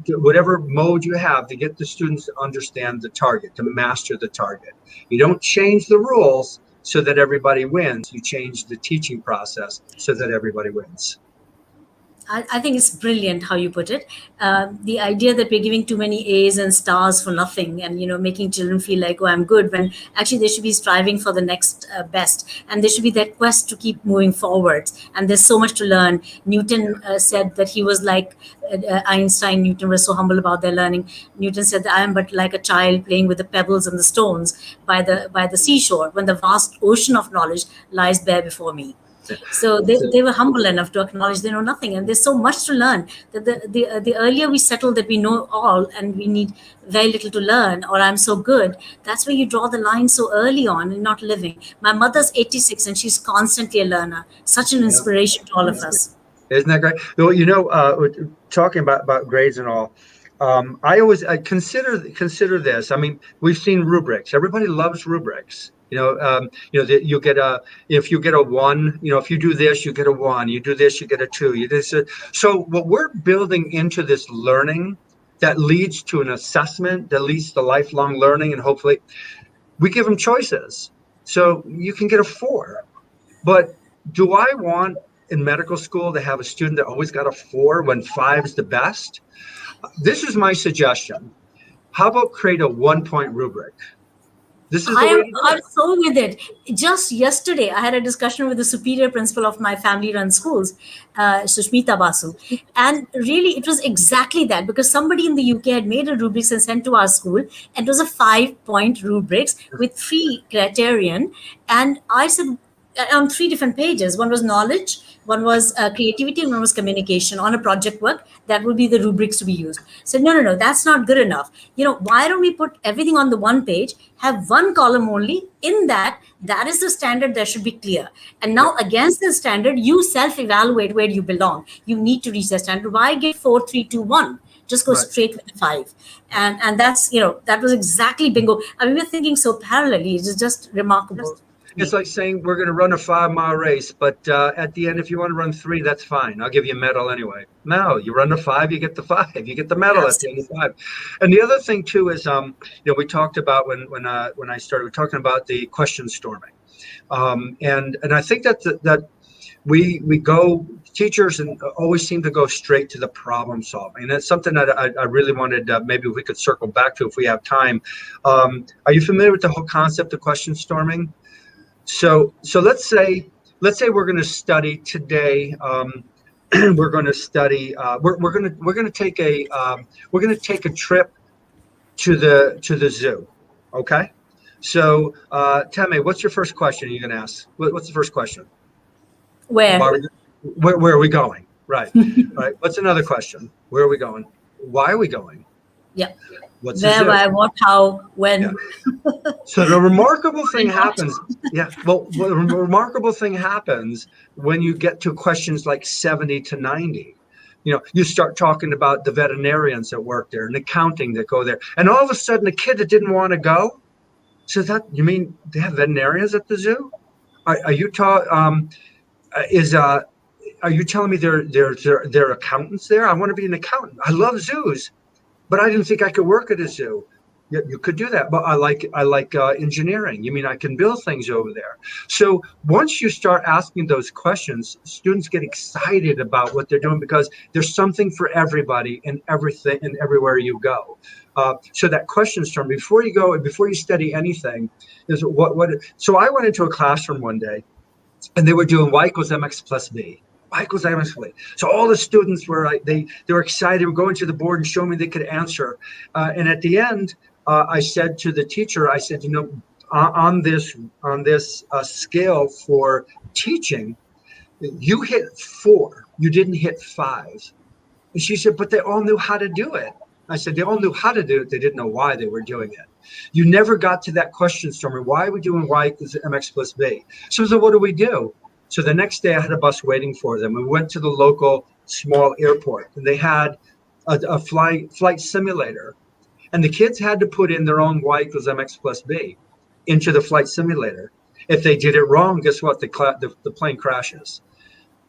whatever mode you have to get the students to understand the target, to master the target. You don't change the rules so that everybody wins. You change the teaching process so that everybody wins. I think it's brilliant how you put it. The idea that we're giving too many A's and stars for nothing, and making children feel like, oh, I'm good, when actually they should be striving for the next best, and there should be that quest to keep moving forwards. And there's so much to learn. Newton said that he was like Einstein. Newton was so humble about their learning. Newton said that I am but like a child playing with the pebbles and the stones by the seashore, when the vast ocean of knowledge lies bare before me. So they were humble enough to acknowledge they know nothing, and there's so much to learn that the earlier we settle that we know all and we need very little to learn, or I'm so good, that's where you draw the line so early on and not living. My mother's 86 and she's constantly a learner. Such an inspiration to all of us. Isn't that great? Well, talking about grades and all, I consider this. I mean, we've seen rubrics. Everybody loves rubrics. You get if you get a 1, if you do this, you get a 1, you do this, you get a 2, you do this. So what we're building into this learning that leads to an assessment, that leads to lifelong learning, and hopefully we give them choices. So you can get a 4, but do I want in medical school to have a student that always got a 4 when 5 is the best? This is my suggestion. How about create a 1-point rubric? I'm so with it. Just yesterday, I had a discussion with the superior principal of my family-run schools, Sushmita Basu, and really it was exactly that, because somebody in the UK had made a rubrics and sent to our school, and it was a 5-point rubrics with 3 criterion, and I said on 3 different pages. One was knowledge, one was creativity, and one was communication on a project work. That would be the rubrics to be used. So no, that's not good enough. Why don't we put everything on the one page, have one column only in that is the standard that should be clear. And now against the standard, you self-evaluate where you belong. You need to reach that standard. Why get 4, 3, 2, 1? Just go Right. straight with 5. And that's, that was exactly bingo. I mean, we're thinking so parallelly. It's just remarkable to It's me. like saying we're going to run a 5-mile race, but at the end, if you want to run 3, that's fine. I'll give you a medal anyway. No, you run the 5, you get the 5, you get the medal at the end of Absolutely. 5. And the other thing too is, we talked about when I started, we're talking about the question storming, and I think that we go teachers and always seem to go straight to the problem solving, and that's something that I really wanted. Maybe we could circle back to if we have time. Are you familiar with the whole concept of question storming? So let's say we're going to study today. We're going to study. We're going to take a trip to the zoo. Okay. So Teme, what's your first question you're going to ask? What's the first question? Why Where? are we, where are we going? Right. Right. What's another question? Where are we going? Why are we going? Yeah. What's the Where, zoo? why, what, how, Yeah. when, So the remarkable thing and not. happens. Yeah. Well, the remarkable thing happens when you get to questions like 70 to 90. You start talking about the veterinarians that work there and accounting that go there. And all of a sudden, a kid that didn't want to go says, "That you mean they have veterinarians at the zoo? Are you is are you telling me they're accountants there? I want to be an accountant. I love zoos, but I didn't think I could work at a zoo." Yeah, you could do that, but I like engineering. You mean I can build things over there? So once you start asking those questions, students get excited about what they're doing because there's something for everybody and everything and everywhere you go. So that question storm before you study anything is what. So I went into a classroom one day and they were doing y equals mx plus b. Y equals mx plus b. So all the students were like, they were excited. They were going to the board and showing me they could answer. And at the end, I said to the teacher, I said, on this scale for teaching, you hit 4. You didn't hit 5. And she said, but they all knew how to do it. I said, they all knew how to do it. They didn't know why they were doing it. You never got to that question, Stormy. Why are we doing y equals mx plus b? So what do we do? So the next day I had a bus waiting for them. We went to the local small airport and they had a flight simulator. And the kids had to put in their own y equals mx plus b into the flight simulator. If they did it wrong, guess what? The plane crashes.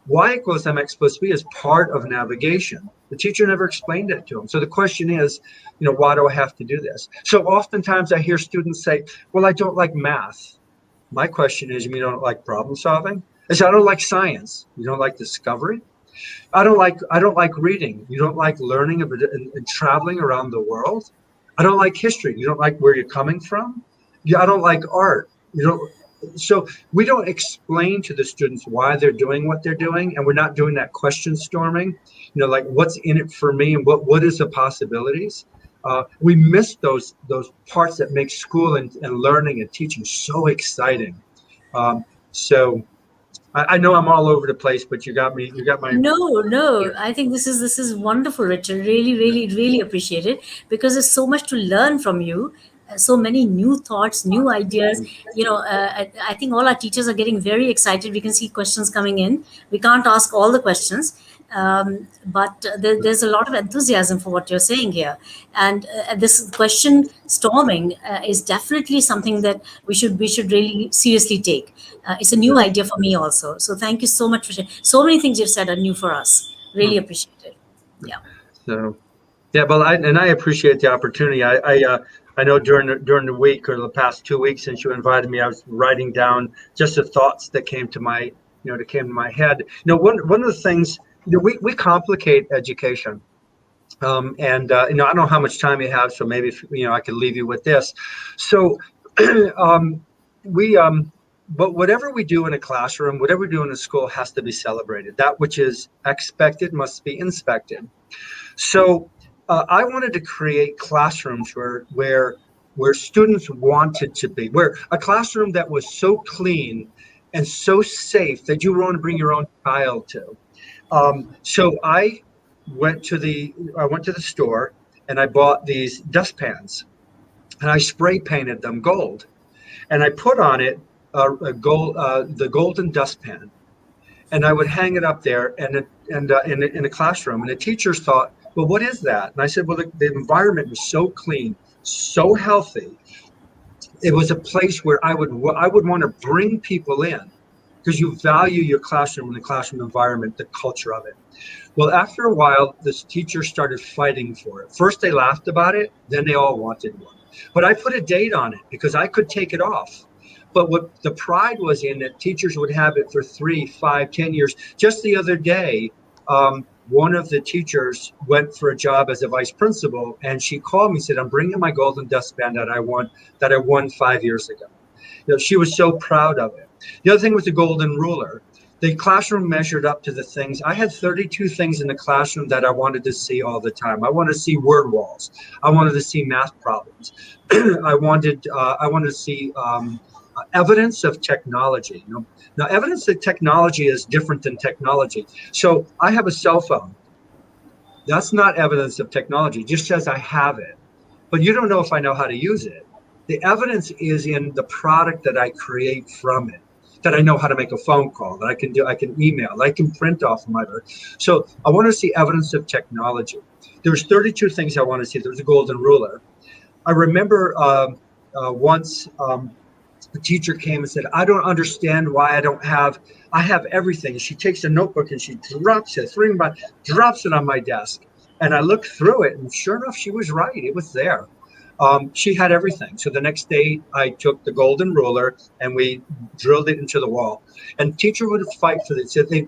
Y equals mx plus b is part of navigation. The teacher never explained it to them. So the question is, why do I have to do this? So oftentimes I hear students say, well, I don't like math. My question is, you mean you don't like problem solving? I said, I don't like science. You don't like discovery? I don't like reading. You don't like learning and traveling around the world? I don't like history. You don't like where you're coming from? Yeah, I don't like art. So we don't explain to the students why they're doing what they're doing, and we're not doing that question storming, like what's in it for me and what is the possibilities. We miss those parts that make school and learning and teaching so exciting. So I know I'm all over the place, but you got me. You got my. No, no. I think this is wonderful, Richard. Really, really, really appreciate it because there's so much to learn from you. So many new thoughts, new ideas. I think all our teachers are getting very excited. We can see questions coming in. We can't ask all the questions, but there's a lot of enthusiasm for what you're saying here. And this question storming is definitely something that we should really seriously take. It's a new idea for me also. So thank you so much for sharing. So many things you've said are new for us. Really appreciate it. Yeah. So yeah, well, I appreciate the opportunity. I know during the week or the past 2 weeks since you invited me, I was writing down just the thoughts that came to my head. One of the things, we complicate education. And I don't know how much time you have, so maybe I could leave you with this. So we but whatever we do in a classroom, whatever we do in a school has to be celebrated. That which is expected must be inspected. So I wanted to create classrooms where students wanted to be, where a classroom that was so clean and so safe that you want to bring your own child to. So I went to the store and I bought these dustpans and I spray painted them gold, and I put on it the golden dustpan, and I would hang it up there and in a classroom. And the teachers thought, well, what is that? And I said, well, the environment was so clean, so healthy. It was a place where I would want to bring people in because you value your classroom and the classroom environment, the culture of it. Well, after a while, this teacher started fighting for it. First, they laughed about it, then they all wanted one. But I put a date on it because I could take it off. But what the pride was in that teachers would have it for 3, 5, 10 years. Just the other day, one of the teachers went for a job as a vice principal, and she called me and said, I'm bringing my golden dustband that I won 5 years ago. She was so proud of it. The other thing was the golden ruler. The classroom measured up to the things. I had 32 things in the classroom that I wanted to see all the time. I wanted to see word walls. I wanted to see math problems. I wanted to see evidence of technology. Now, evidence that technology is different than technology. So I have a cell phone. That's not evidence of technology. It just says I have it. But you don't know if I know how to use it. The evidence is in the product that I create from it, that I know how to make a phone call, that I can email, I can print off my work. So I want to see evidence of technology. There's 32 things I want to see. There's a golden ruler. I remember once the teacher came and said, I don't understand why I have everything. She takes a notebook and she drops it on my desk. And I looked through it, and sure enough, she was right. It was there. She had everything. So the next day I took the golden ruler and we drilled it into the wall. And teacher would fight for it. So they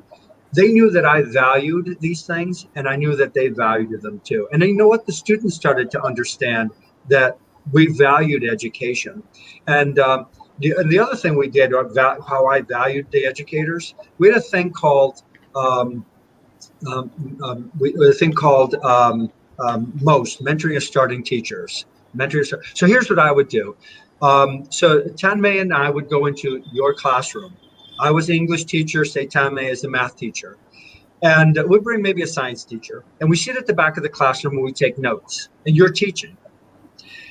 knew that I valued these things, and I knew that they valued them too. And you know what? The students started to understand that we valued education. And the other thing we did, how I valued the educators, we had a thing called MOST, Mentoring of Starting Teachers. So here's what I would do. So Tanmay and I would go into your classroom. I was the English teacher, say Tanmay is the math teacher. And we'd bring maybe a science teacher. And we sit at the back of the classroom and we take notes. And you're teaching.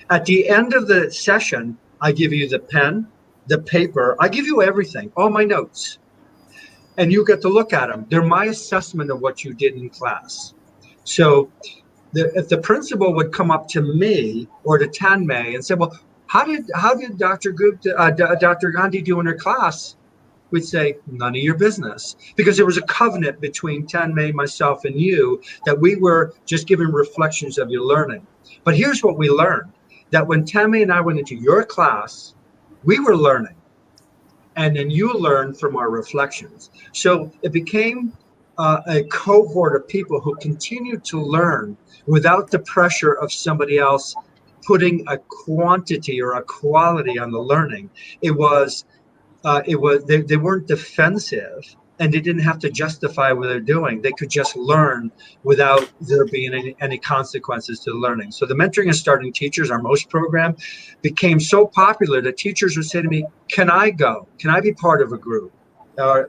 At the end of the session, I give you the pen, the paper. I give you everything, all my notes. And you get to look at them. They're my assessment of what you did in class. So if the principal would come up to me or to Tanmay and say, well, how did Dr. Gandhi do in her class? We'd say, none of your business. Because there was a covenant between Tanmay, myself, and you that we were just giving reflections of your learning. But here's what we learned, that when Tanmay and I went into your class, we were learning. And then you learned from our reflections. So it became a cohort of people who continued to learn without the pressure of somebody else putting a quantity or a quality on the learning. They weren't defensive, and they didn't have to justify what they're doing. They could just learn without there being any consequences to learning. So the Mentoring and Starting Teachers, our MOST program, became so popular that teachers would say to me, can I go? Can I be part of a group?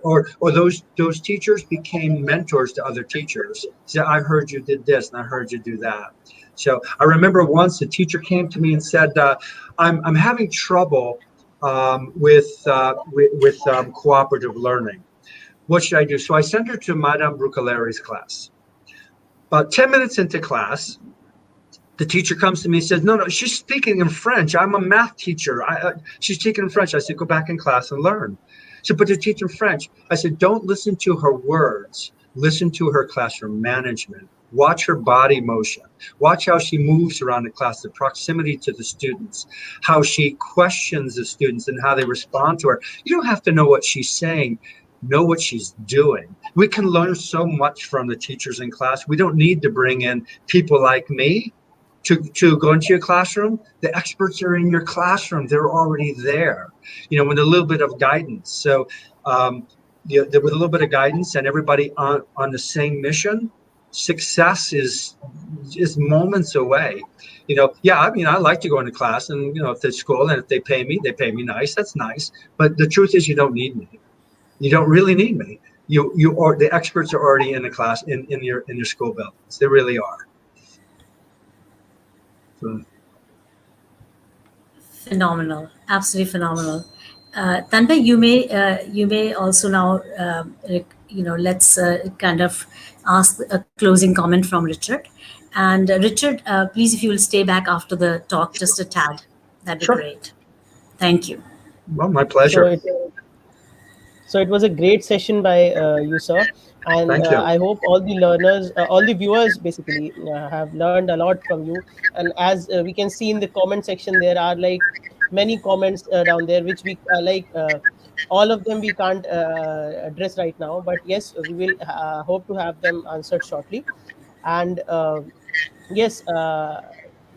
Or those teachers became mentors to other teachers. So I heard you did this, and I heard you do that. So I remember once a teacher came to me and said, I'm having trouble with cooperative learning. What should I do? So I sent her to Madame Brucaleri's class. About 10 minutes into class, the teacher comes to me and says, no, she's speaking in French. I'm a math teacher. She's speaking in French. I said, go back in class and learn. So, but they're teaching French. I said, don't listen to her words. Listen to her classroom management. Watch her body motion. Watch how she moves around the class, the proximity to the students, how she questions the students and how they respond to her. You don't have to know what she's saying. Know what she's doing. We can learn so much from the teachers in class. We don't need to bring in people like me to go into your classroom. The experts are in your classroom. They're already there, with a little bit of guidance. So with a little bit of guidance and everybody on the same mission, success is moments away. I like to go into class and, if it's school and if they pay me nice. That's nice. But the truth is you don't need me. You don't really need me. The experts are already in the class in your school buildings. They really are. So. Phenomenal, absolutely phenomenal. Tanmay, you may also now let's kind of ask a closing comment from Richard. And Richard, please, if you will stay back after the talk just a tad, that'd be Sure. great. Thank you. Well, my So pleasure. it was a great session by you, sir, and Thank you. I hope all the learners, all the viewers, basically have learned a lot from you. And as we can see in the comment section, there are like many comments down there, which we all of them we can't address right now, but yes, we will hope to have them answered shortly. And yes,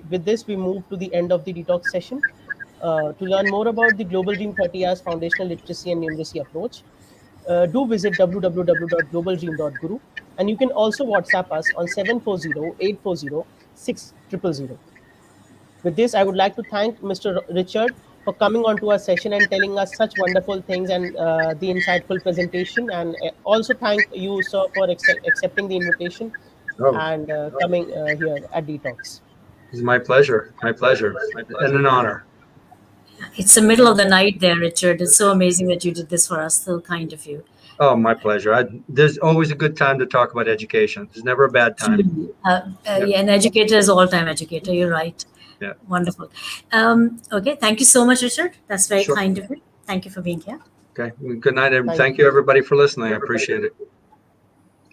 with this, we move to the end of the detox session. To learn more about the Global Dream 30 Hours Foundational Literacy and Numeracy approach, do visit www.globaldream.guru. And you can also WhatsApp us on 740-840-6000. With this, I would like to thank Mr. Richard for coming onto our session and telling us such wonderful things and the insightful presentation. And also thank you, sir, for accepting the invitation Oh, and coming here at Detox. it's my pleasure. My pleasure. And an honor. It's the middle of the night there, Richard. It's so amazing that you did this for us. So kind of you. Oh, my pleasure. There's always a good time to talk about education. There's never a bad time. Truly. Yeah, an educator is all-time educator. You're right. Yeah. Wonderful. Okay. Thank you so much, Richard. That's very Sure. kind of you. Thank you for being here. Okay. Good night, and thank you everybody for listening. I appreciate it.